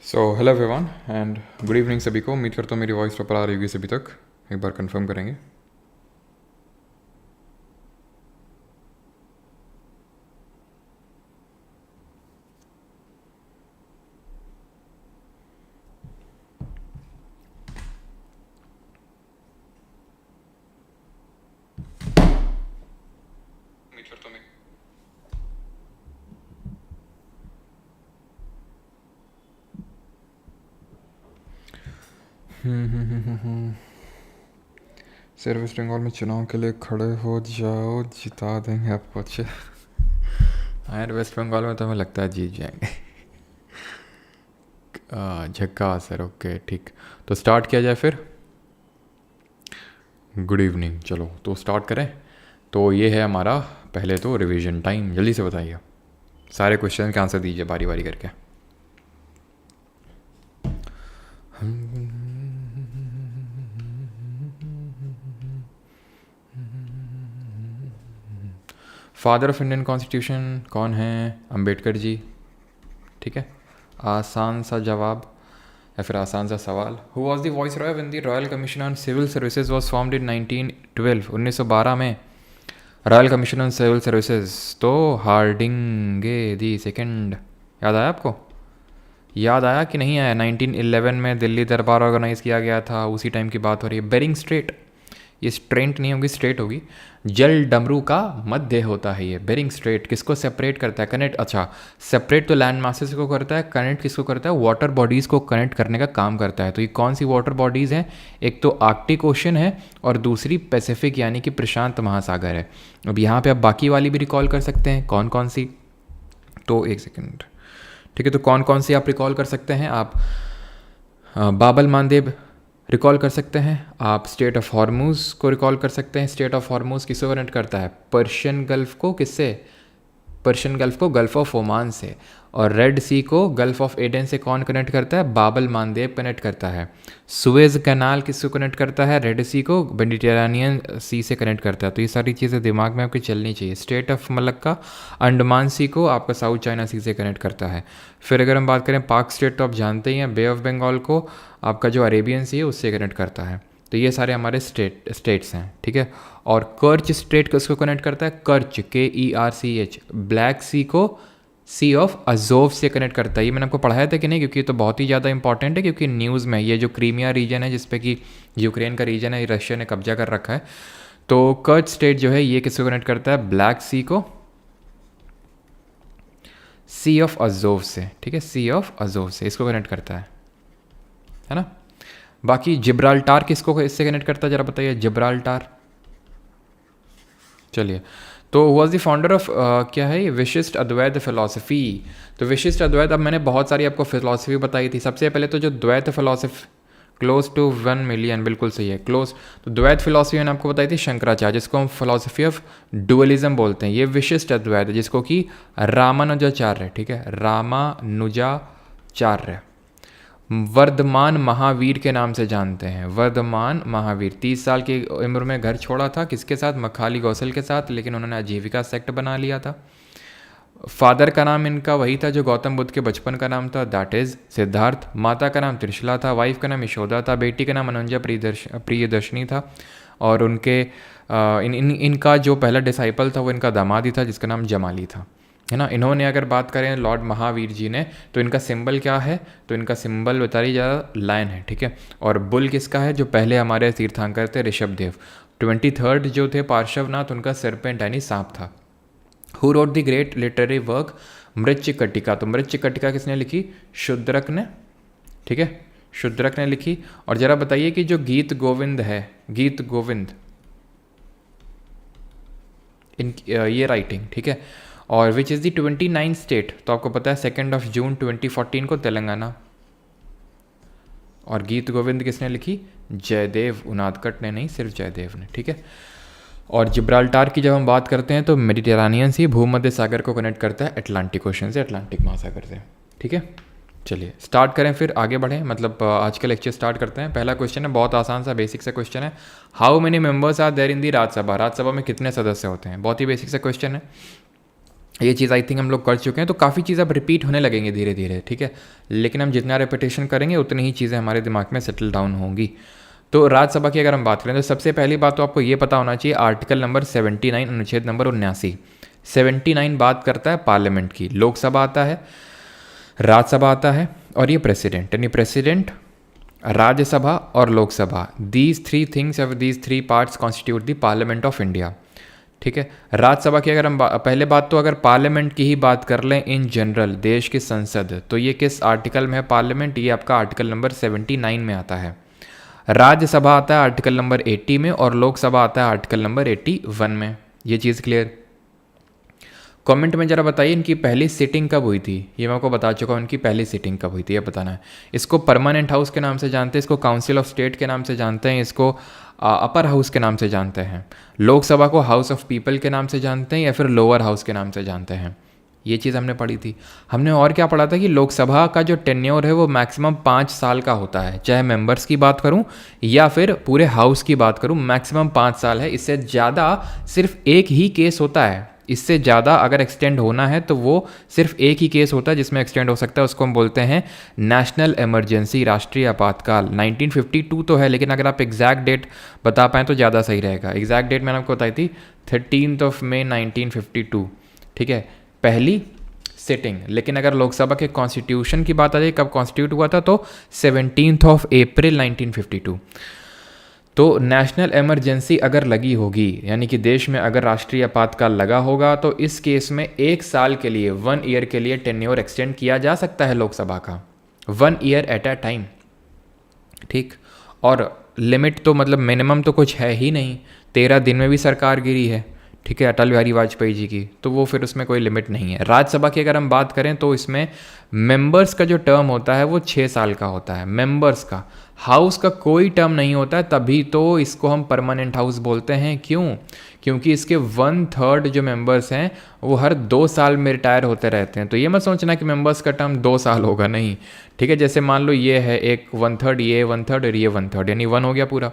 So hello everyone and good evening सभी को। उम्मीद करता हूँ मेरी वॉइस प्रॉपर आ रही होगी सभी तक। एक बार कंफर्म करेंगे। उम्मीद करता हूँ सर वेस्ट बंगाल में चुनाव के लिए खड़े हो जाओ, जिता देंगे आपको। अच्छे यार, वेस्ट बंगाल में तो हमें लगता है जीत जाएंगे। झक्का सर, ओके ठीक। तो स्टार्ट किया जाए फिर। Good evening. चलो तो स्टार्ट करें। तो ये है हमारा पहले तो रिवीजन टाइम। जल्दी से बताइए, सारे क्वेश्चन के आंसर दीजिए बारी बारी करके। फादर ऑफ इंडियन कॉन्स्टिट्यूशन कौन है? अंबेडकर जी। ठीक है, आसान सा जवाब या फिर आसान सा सवाल। Who was the viceroy when the royal commission on civil services was formed in 1912? 1912 में royal commission on civil services तो हार्डिंगे दी सेकेंड। याद आया आपको? याद आया कि नहीं आया? 1911 में दिल्ली दरबार ऑर्गेनाइज किया गया था, उसी टाइम की बात हो रही है। बेरिंग स्ट्रेट, ये स्ट्रेंट नहीं होगी, स्ट्रेट होगी। जल डमरू का मध्य होता है ये बेरिंग स्ट्रेट। किसको सेपरेट करता है? कनेक्ट। अच्छा, सेपरेट तो लैंड मासेस को करता है, कनेक्ट किसको करता है? वाटर बॉडीज़ को कनेक्ट करने का काम करता है। तो ये कौन सी वाटर बॉडीज़ हैं? एक तो आर्कटिक ओशन है और दूसरी पैसिफिक यानी कि प्रशांत महासागर है। अब यहाँ पे आप बाकी वाली भी रिकॉल कर सकते हैं, कौन कौन सी। तो एक सेकेंड, ठीक है। तो कौन कौन सी आप रिकॉल कर सकते हैं? आप बाबल मानदेव रिकॉल कर सकते हैं, आप स्टेट ऑफ हॉर्मूज को रिकॉल कर सकते हैं। स्टेट ऑफ हॉर्मूज किसको कनेक्ट करता है? पर्शियन गल्फ को। किससे? पर्शियन गल्फ को गल्फ ऑफ ओमान से। और रेड सी को गल्फ ऑफ एडन से कौन कनेक्ट करता है? बाबल मानदेव कनेक्ट करता है। सुएज कैनाल किसको कनेक्ट करता है? रेड सी को मेडिटेरेनियन सी से कनेक्ट करता है। तो ये सारी चीज़ें दिमाग में आपकी चलनी चाहिए। स्टेट ऑफ मलक्का अंडमान सी को आपका साउथ चाइना सी से कनेक्ट करता है। फिर अगर हम बात करें पाक स्टेट, तो आप जानते ही हैं बे ऑफ बंगाल को आपका जो अरेबियन सी है उससे कनेक्ट करता है। तो ये सारे हमारे स्टेट्स हैं, ठीक है। और कर्च स्टेट किसको कनेक्ट करता है? कर्च, KERCH। ब्लैक सी को सी ऑफ अजोव से कनेक्ट करता है। ये मैंने आपको पढ़ाया था कि नहीं? क्योंकि ये तो बहुत ही ज़्यादा इंपॉर्टेंट है, क्योंकि न्यूज़ में ये जो क्रीमिया रीजन है जिसपे कि यूक्रेन का रीजन है, रशिया ने कब्जा कर रखा है। तो कर्च स्टेट जो है ये किसको कनेक्ट करता है? ब्लैक सी को सी ऑफ अजोव से, ठीक है। सी ऑफ अजोव से इसको कनेक्ट करता है ना। बाकी जिब्राल्टार किसको इससे कनेक्ट करता है, जरा बताइए। जिब्राल्टार, चलिए। तो वॉज द फाउंडर ऑफ क्या है ये? विशिष्ट अद्वैत फिलॉसफी। तो विशिष्ट अद्वैत, अब मैंने बहुत सारी आपको फिलॉसफी बताई थी। सबसे पहले तो जो द्वैत फिलॉसफी, क्लोज टू 1 मिलियन, बिल्कुल सही है, क्लोज। तो द्वैत फिलॉसफी मैंने आपको बताई थी शंकराचार्य, जिसको हम फिलॉसफी ऑफ डुअलिज्म बोलते हैं। ये विशिष्ट अद्वैत है जिसको कि रामानुजाचार्य, ठीक है, रामानुजाचार्य वर्धमान महावीर के नाम से जानते हैं। वर्धमान महावीर 30 साल की उम्र में घर छोड़ा था, किसके साथ? मखाली गौसल के साथ, लेकिन उन्होंने आजीविका सेक्ट बना लिया था। फादर का नाम इनका वही था जो गौतम बुद्ध के बचपन का नाम था, दैट इज सिद्धार्थ। माता का नाम त्रिशला था, वाइफ का नाम यशोदा था, बेटी का नाम अनंजा प्रियदर्शनी था। और उनके इनका जो पहला डिसाइपल था वो इनका दामाद ही था जिसका नाम जमाली था, है ना। इन्होंने अगर बात करें लॉर्ड महावीर जी ने, तो इनका सिंबल क्या है? तो इनका सिंबल बताइए ज़्यादा, लायन है, ठीक है। और बुल किसका है? जो पहले हमारे तीर्थंकर थे, ऋषभदेव। 23rd जो थे पार्श्वनाथ, उनका सरपेंट यानी सांप था। Who wrote the great literary work Mricchakatika? तो मृच्छकटिका किसने लिखी? शूद्रक ने, ठीक है, शूद्रक ने लिखी। और जरा बताइए कि जो गीत गोविंद है, गीत गोविंद, इन ये राइटिंग, ठीक है। और विच इज़ दी 29 स्टेट? तो आपको पता है 2 जून 2014 को तेलंगाना। और गीत गोविंद किसने लिखी? जयदेव उनादकट ने, नहीं, सिर्फ जयदेव ने, ठीक है। और जिब्राल्टार की जब हम बात करते हैं तो मेडिटेरेनियन सी भूमध्य सागर को कनेक्ट करता है अटलांटिक ओशन से, अटलांटिक महासागर से, ठीक है। चलिए स्टार्ट करें, फिर आगे बढ़ें, मतलब आज का लेक्चर स्टार्ट करते हैं। पहला क्वेश्चन है, बहुत आसान सा बेसिक सा क्वेश्चन है। How many members are there in the Rajya Sabha? Rajya Sabha में कितने सदस्य होते हैं? बहुत ही बेसिक सा क्वेश्चन है। ये चीज़ आई थिंक हम लोग कर चुके हैं, तो काफ़ी चीज़ अब रिपीट होने लगेंगे धीरे धीरे, ठीक है। लेकिन हम जितना रेपिटेशन करेंगे उतनी ही चीज़ें हमारे दिमाग में सेटल डाउन होंगी। तो राज्यसभा की अगर हम बात करें तो सबसे पहली बात तो आपको ये पता होना चाहिए, आर्टिकल नंबर 79 अनुच्छेद नंबर 79, 79 बात करता है पार्लियामेंट की। लोकसभा आता है, राज्यसभा आता है और ये प्रेसिडेंट, यानी प्रेसिडेंट, राज्यसभा और लोकसभा, दीज थ्री थिंग्स और these three parts constitute the parliament of India, ठीक है। राज्यसभा की अगर हम पहले बात तो अगर पार्लियामेंट की ही बात कर लें इन जनरल, देश की संसद, तो ये किस आर्टिकल में है पार्लियामेंट, ये आपका आर्टिकल नंबर 79 में आता है। राज्यसभा आता है आर्टिकल नंबर 80 में और लोकसभा आता है आर्टिकल नंबर 81 में। ये चीज़ क्लियर। कमेंट में ज़रा बताइए इनकी पहली सिटिंग कब हुई थी। ये मैं आपको बता चुका हूँ इनकी पहली सिटिंग कब हुई थी, ये बताना है। इसको परमानेंट हाउस के नाम से जानते हैं, इसको काउंसिल ऑफ स्टेट के नाम से जानते हैं, इसको अपर हाउस के नाम से जानते हैं, लोकसभा को हाउस ऑफ पीपल के नाम से जानते हैं या फिर लोअर हाउस के नाम से जानते हैं। ये चीज़ हमने पढ़ी थी। हमने और क्या पढ़ा था कि लोकसभा का जो टेन्योर है वो मैक्सिमम 5 साल का होता है, चाहे मेंबर्स की बात करूं या फिर पूरे हाउस की बात करूं, मैक्सिमम 5 साल है। इससे ज़्यादा सिर्फ एक ही केस होता है, इससे ज़्यादा अगर एक्सटेंड होना है तो वो सिर्फ एक ही केस होता है जिसमें एक्सटेंड हो सकता है, उसको हम बोलते हैं नेशनल इमरजेंसी, राष्ट्रीय आपातकाल। 1952 तो है, लेकिन अगर आप एग्जैक्ट डेट बता पाएँ तो ज़्यादा सही रहेगा। एग्जैक्ट डेट मैंने आपको बताई थी 13 मई 1952, ठीक है, पहली सिटिंग। लेकिन अगर लोकसभा के कॉन्स्टिट्यूशन की बात आ जाए कब कॉन्स्टिट्यूट हुआ था, तो 17 अप्रैल 1952। तो नेशनल इमरजेंसी अगर लगी होगी, यानी कि देश में अगर राष्ट्रीय आपातकाल लगा होगा, तो इस केस में 1 साल के लिए, 1 ईयर के लिए टेन्योर एक्सटेंड किया जा सकता है लोकसभा का, 1 ईयर एट अ टाइम, ठीक। और लिमिट तो मतलब मिनिमम तो कुछ है ही नहीं, 13 दिन में भी सरकार गिरी है, ठीक है, अटल बिहारी वाजपेयी जी की, तो वो फिर उसमें कोई लिमिट नहीं है। राज्यसभा की अगर हम बात करें तो इसमें मेंबर्स का जो टर्म होता है वो 6 साल का होता है, मेंबर्स का। हाउस का कोई टर्म नहीं होता है, तभी तो इसको हम परमानेंट हाउस बोलते हैं। क्यों? क्योंकि इसके 1/3 जो मेंबर्स हैं वो हर 2 साल में रिटायर होते रहते हैं। तो ये मत सोचना कि मेंबर्स का टर्म 2 साल होगा, नहीं, ठीक है। जैसे मान लो ये है एक 1/3, ये 1/3 और ये 1/3, यानी 1 हो गया पूरा।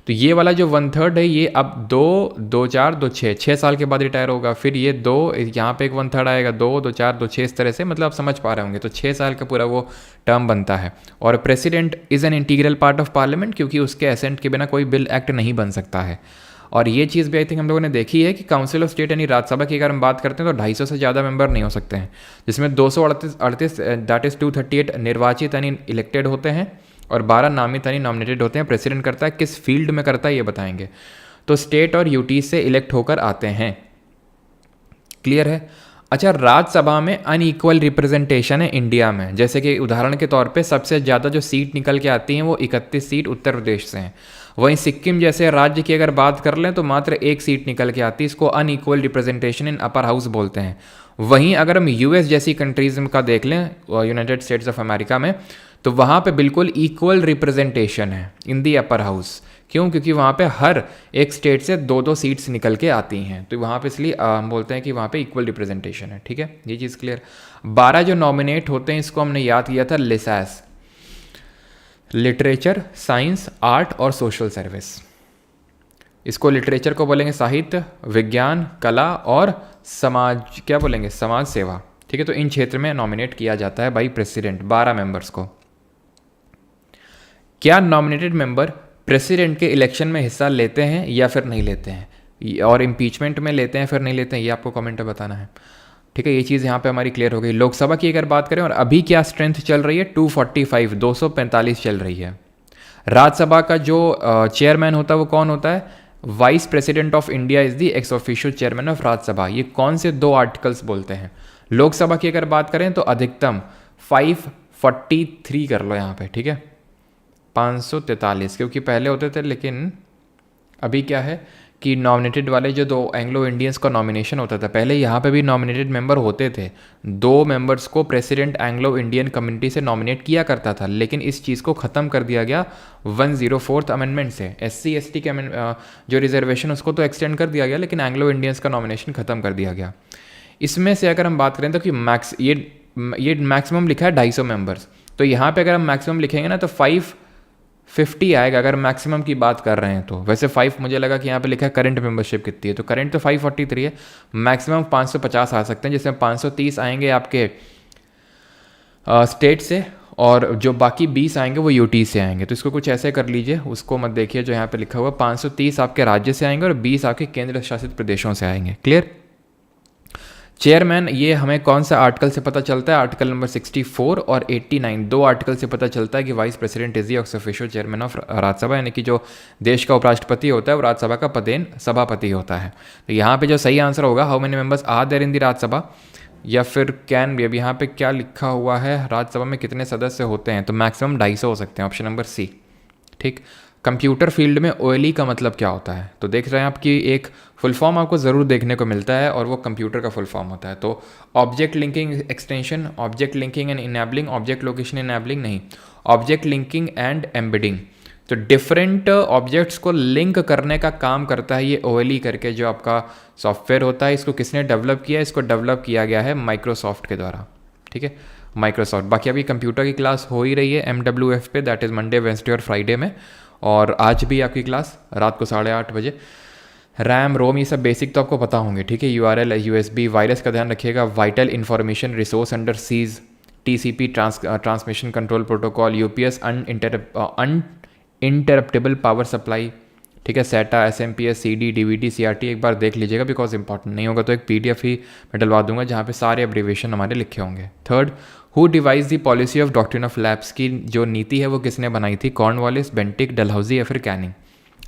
तो ये वाला जो 1/3 है ये अब 2, 2, 4, 2, 6 साल के बाद रिटायर होगा। फिर ये 2, यहाँ पे एक 1/3 आएगा, 2, 2, 4, 2, 6, इस तरह से, मतलब आप समझ पा रहे होंगे। तो 6 साल का पूरा वो टर्म बनता है। और president is an integral part of parliament, क्योंकि उसके एसेंट के बिना कोई बिल एक्ट नहीं बन सकता है। और ये चीज़ भी आई थिंक हम लोगों ने देखी है कि काउंसिल ऑफ स्टेट यानी राज्यसभा की अगर हम बात करते हैं तो 250 से ज़्यादा मेंबर नहीं हो सकते हैं, जिसमें 238 दैट इज़ 238 निर्वाचित यानी इलेक्टेड होते हैं और 12 नामित यानी नॉमिनेटेड होते हैं। प्रेसिडेंट करता है, किस फील्ड में करता है ये बताएंगे। तो स्टेट और यूटी से इलेक्ट होकर आते हैं, क्लियर है। अच्छा, राज्यसभा में अनइक्वल रिप्रेजेंटेशन है इंडिया में। जैसे कि उदाहरण के तौर पे सबसे ज़्यादा जो सीट निकल के आती हैं वो 31 सीट उत्तर प्रदेश से हैं। वहीं सिक्किम जैसे राज्य की अगर बात कर लें तो मात्र 1 सीट निकल के आती है। इसको unequal representation in upper house बोलते हैं। वहीं अगर हम यूएस जैसी कंट्रीज का देख लें, यूनाइटेड स्टेट्स ऑफ अमेरिका में, तो वहाँ पे बिल्कुल इक्वल रिप्रेजेंटेशन है इन दी अपर हाउस। क्यों? क्योंकि वहाँ पे हर एक स्टेट से 2-2 सीट्स निकल के आती हैं। तो वहाँ पे इसलिए हम बोलते हैं कि वहाँ पे इक्वल रिप्रेजेंटेशन है, ठीक है, ये चीज़ क्लियर। 12 जो नॉमिनेट होते हैं इसको हमने याद किया था लिसैस, लिटरेचर, साइंस, आर्ट और सोशल सर्विस। इसको लिटरेचर को बोलेंगे साहित्य, विज्ञान, कला और समाज, क्या बोलेंगे, समाज सेवा, ठीक है। तो इन क्षेत्र में नॉमिनेट किया जाता है बाई प्रेसिडेंट 12 मेंबर्स को। क्या नॉमिनेटेड मेंबर प्रेसिडेंट के इलेक्शन में हिस्सा लेते हैं या फिर नहीं लेते हैं, और इम्पीचमेंट में लेते हैं फिर नहीं लेते हैं, ये आपको कमेंट में बताना है, ठीक है। ये चीज़ यहाँ पे हमारी क्लियर हो गई। लोकसभा की अगर बात करें और अभी क्या स्ट्रेंथ चल रही है, 245, 245 चल रही है। राज्यसभा का जो चेयरमैन होता है वो कौन होता है? Vice president of India is the x official chairman of Rajya Sabha. ये कौन से 2 आर्टिकल्स बोलते हैं? लोकसभा की अगर बात करें तो अधिकतम 543 कर लो यहाँ पे, ठीक है, 543, क्योंकि पहले होते थे, लेकिन अभी क्या है कि नॉमिनेटेड वाले जो 2 एंग्लो इंडियंस का नॉमिनेशन होता था, पहले यहाँ पे भी नॉमिनेटेड मेंबर होते थे, 2 मेंबर्स को प्रेसिडेंट एंग्लो इंडियन कम्युनिटी से नॉमिनेट किया करता था, लेकिन इस चीज़ को ख़त्म कर दिया गया 104th अमेंडमेंट से। SC/ST के जो रिजर्वेशन उसको तो एक्सटेंड कर दिया गया, लेकिन एंग्लो इंडियंस का नॉमिनेशन ख़त्म कर दिया गया। इसमें से अगर हम बात करें तो कि ये मैक्सिमम लिखा है 250 मेंबर्स, तो यहाँ पे अगर हम मैक्सिमम लिखेंगे ना तो 5 50 आएगा अगर मैक्सिमम की बात कर रहे हैं तो। वैसे 5 मुझे लगा कि यहाँ पे लिखा है करंट मेंबरशिप कितनी है, तो करंट तो 543 है, मैक्सिमम 550 आ सकते हैं, जिसमें 530 आएंगे आपके स्टेट से और जो बाकी 20 आएंगे वो यूटी से आएंगे। तो इसको कुछ ऐसे कर लीजिए, उसको मत देखिए जो यहाँ पे लिखा हुआ 530 आपके राज्य से आएंगे और 20 आपके केंद्र शासित प्रदेशों से आएंगे। क्लियर। चेयरमैन ये हमें कौन सा आर्टिकल से पता चलता है, आर्टिकल नंबर 64 और 89, दो आर्टिकल से पता चलता है कि vice president is the ex officio chairman of Rajya Sabha, यानी कि जो देश का उपराष्ट्रपति होता है वो राज्यसभा का पदेन सभापति होता है। तो यहाँ पे जो सही आंसर होगा, how many members are there in the Rajya Sabha, या फिर कैन भी, अब यहाँ पे क्या लिखा हुआ है राज्यसभा में कितने सदस्य होते हैं, तो मैक्सिमम 250 हो सकते हैं, ऑप्शन नंबर सी। ठीक। कंप्यूटर फील्ड में ओएलई का मतलब क्या होता है, तो देख रहे हैं आपकी एक फुल फॉर्म आपको ज़रूर देखने को मिलता है और वो कंप्यूटर का फुल फॉर्म होता है। तो object linking extension, object linking and enabling, object location enabling नहीं, ऑब्जेक्ट लिंकिंग एंड एम्बेडिंग। तो डिफरेंट ऑब्जेक्ट्स को लिंक करने का काम करता है ये ओएलई करके जो आपका सॉफ्टवेयर होता है। इसको किसने डेवलप किया है, इसको डेवलप किया गया है माइक्रोसॉफ्ट के द्वारा। ठीक है, माइक्रोसॉफ्ट। बाकी अभी कंप्यूटर की क्लास हो ही रही है MWF पे, दैट इज़ मंडे वेंसडे और फ्राइडे में, और आज भी आपकी क्लास रात को 8:30 बजे। रैम रोम ये सब बेसिक तो आपको पता होंगे। ठीक है, URL USB, वायरस का ध्यान रखिएगा, vital information resource under seize, TCP transmission control protocol, UPS uninterruptible power supply. ठीक है, SATA, SMPS, CD, DVD, CRT एक बार देख लीजिएगा बिकॉज इंपॉर्टेंट, नहीं होगा तो एक PDF ही मैं डलवा दूंगा जहाँ पे सारे एब्रीवेशन हमारे लिखे होंगे। Third, who devised the policy of doctrine of lapse, की जो नीति है वो किसने बनाई थी, कॉर्नवालिस, बेंटिक, डलहौजी या फिर कैनिंग।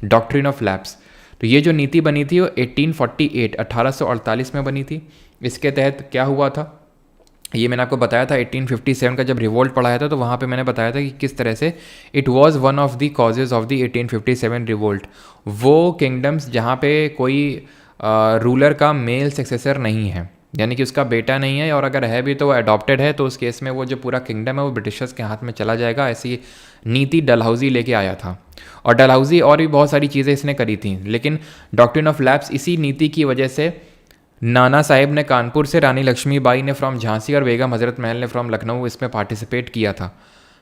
डॉक्ट्रिन ऑफ लैप्स, तो ये जो नीति बनी थी वो 1848 में बनी थी। इसके तहत क्या हुआ था, ये मैंने आपको बताया था 1857 का जब रिवोल्ट पढ़ाया था तो वहाँ पे मैंने बताया था कि किस तरह से it was one of the causes of the 1857 revolt. वो किंगडम्स जहाँ पे कोई रूलर का मेल सक्सेसर नहीं है, यानी कि उसका बेटा नहीं है, और अगर है भी तो वो अडॉप्टेड है, तो उस केस में वो जो पूरा किंगडम है वो ब्रिटिशर्स के हाथ में चला जाएगा। ऐसी नीति डलहौजी लेके आया था, और डलहौजी और भी बहुत सारी चीज़ें इसने करी थी, लेकिन डॉक्ट्रिन ऑफ लैप्स इसी नीति की वजह से नाना साहेब ने कानपुर से, रानी लक्ष्मीबाई ने फ्रॉम झांसी और बेगम हजरत महल ने फ्रॉम लखनऊ इसमें पार्टिसिपेट किया था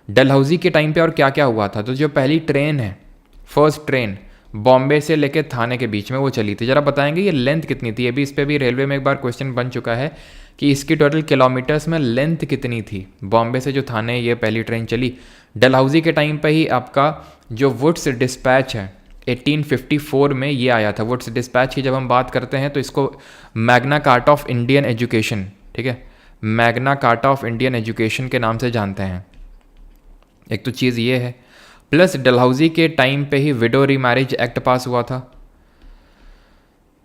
डलहौजी के टाइम पे। और क्या क्या हुआ था, तो जो पहली ट्रेन है, फर्स्ट ट्रेन बॉम्बे से लेके थाने के बीच में वो चली थी। जरा बताएंगे ये लेंथ कितनी थी, अभी इस पर भी रेलवे में एक बार क्वेश्चन बन चुका है कि इसकी टोटल किलोमीटर्स में लेंथ कितनी थी, बॉम्बे से जो थाने ये पहली ट्रेन चली। डलहौजी के टाइम पे ही आपका जो वुड्स डिस्पैच है 1854 में ये आया था। वुड्स डिस्पैच की जब हम बात करते हैं तो इसको Magna carta of Indian education, ठीक है, Magna carta of Indian education के नाम से जानते हैं। एक तो चीज़ ये है, प्लस डलहौजी के टाइम पे ही विडो रीमैरिज एक्ट पास हुआ था,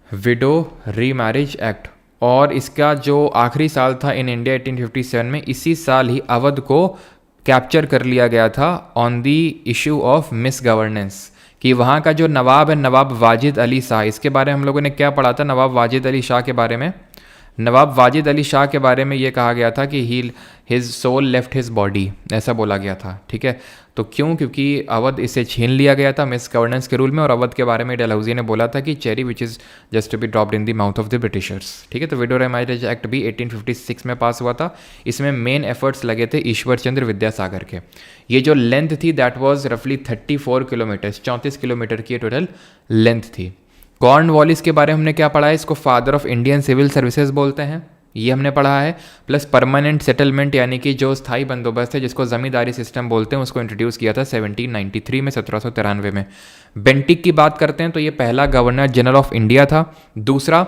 विडो रीमैरिज एक्ट, और इसका जो आखिरी साल था इन इंडिया 1857 में, इसी साल ही अवध को कैप्चर कर लिया गया था on the issue of miss governance, कि वहाँ का जो नवाब है नवाब वाजिद अली शाह, इसके बारे में हम लोगों ने क्या पढ़ा था, नवाब वाजिद अली शाह के बारे में। नवाब वाजिद अली शाह के बारे में ये कहा गया था कि his soul left his body, ऐसा बोला गया था। ठीक है, तो क्यों, क्योंकि अवध इसे छीन लिया गया था मिस गवर्नेंस के रूल में, और अवध के बारे में डलहौजी ने बोला था कि cherry which is just to be dropped in the mouth of the britishers. ठीक है, तो विडो रीमैरिज एक्ट भी 1856 में पास हुआ था। इसमें मेन एफर्ट्स लगे थे ईश्वर चंद्र विद्यासागर के। ये जो लेंथ थी दैट वाज रफली 34 किलोमीटर, 34 किलोमीटर की टोटल लेंथ थी। कॉर्नवालिस के बारे में हमने क्या पढ़ा है, इसको father of Indian civil services बोलते हैं, ये हमने पढ़ा है। प्लस परमानेंट सेटलमेंट यानी कि जो स्थायी बंदोबस्त है जिसको जमींदारी सिस्टम बोलते हैं, उसको इंट्रोड्यूस किया था 1793 में, 1793 में। बेंटिक की बात करते हैं तो ये पहला गवर्नर जनरल ऑफ इंडिया था। दूसरा,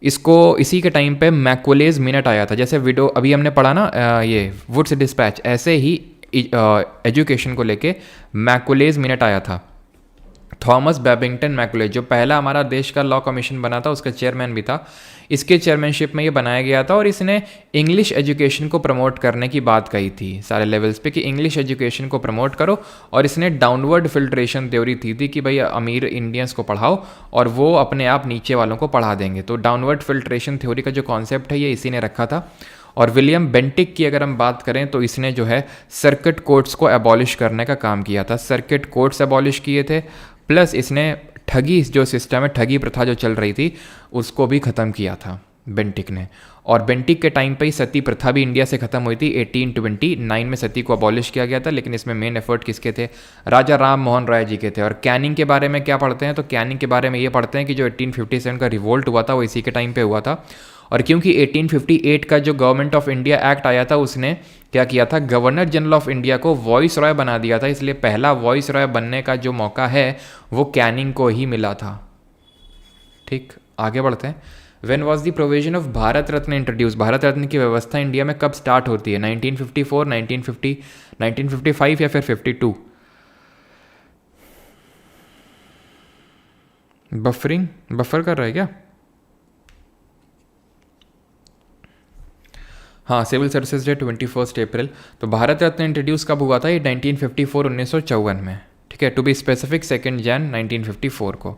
इसको इसी के टाइम पे मैकुलेज मिनट आया था, जैसे विडो अभी हमने पढ़ा ना ये वुड्स डिस्पैच, ऐसे ही एजुकेशन को लेके मैकुलेज मिनट आया था। थॉमस बैबिंगटन मैकुले जो पहला हमारा देश का लॉ कमीशन बना था, उसका चेयरमैन भी था, इसके चेयरमैनशिप में ये बनाया गया था, और इसने इंग्लिश एजुकेशन को प्रमोट करने की बात कही थी सारे लेवल्स पे कि इंग्लिश एजुकेशन को प्रमोट करो, और इसने डाउनवर्ड फिल्ट्रेशन थ्योरी थी कि भाई अमीर इंडियंस को पढ़ाओ और वो अपने आप नीचे वालों को पढ़ा देंगे। तो डाउनवर्ड फिल्ट्रेशन थ्योरी का जो कॉन्सेप्ट है ये इसी ने रखा था। और विलियम बेंटिक की अगर हम बात करें तो इसने जो है सर्किट कोर्ट्स को एबॉलिश करने का काम किया था, सर्किट कोर्ट्स एबॉलिश किए थे, प्लस इसने ठगी जो सिस्टम है, ठगी प्रथा जो चल रही थी, उसको भी ख़त्म किया था बेंटिक ने। और बेंटिक के टाइम पे ही सती प्रथा भी इंडिया से ख़त्म हुई थी। 1829 में सती को अबॉलिश किया गया था, लेकिन इसमें मेन एफर्ट किसके थे? राजा राम मोहन राय जी के थे। और कैनिंग के बारे में क्या पढ़ते हैं? तो कैनिंग के बारे में ये पढ़ते हैं कि जो 1857 का रिवोल्ट हुआ था वो इसी के टाइम पे हुआ था। और क्योंकि 1858 का जो गवर्नमेंट ऑफ इंडिया एक्ट आया था उसने क्या किया था? गवर्नर जनरल ऑफ इंडिया को वॉइस रॉय बना दिया था, इसलिए पहला वॉइस रॉय बनने का जो मौका है वो कैनिंग को ही मिला था। ठीक, आगे बढ़ते हैं। When was the provision of Bharat Ratna introduce? Bharat Ratna की व्यवस्था इंडिया में कब स्टार्ट होती है? 1954, 1950, 1955 या फिर 52? बफर कर रहा है क्या? हाँ, सिविल सर्विसेज डे 21 अप्रैल। तो भारत रत्न इंट्रोड्यूस कब हुआ था? ये 1954, 1954 में। ठीक है, टू बी स्पेसिफिक 2 जन 1954 को।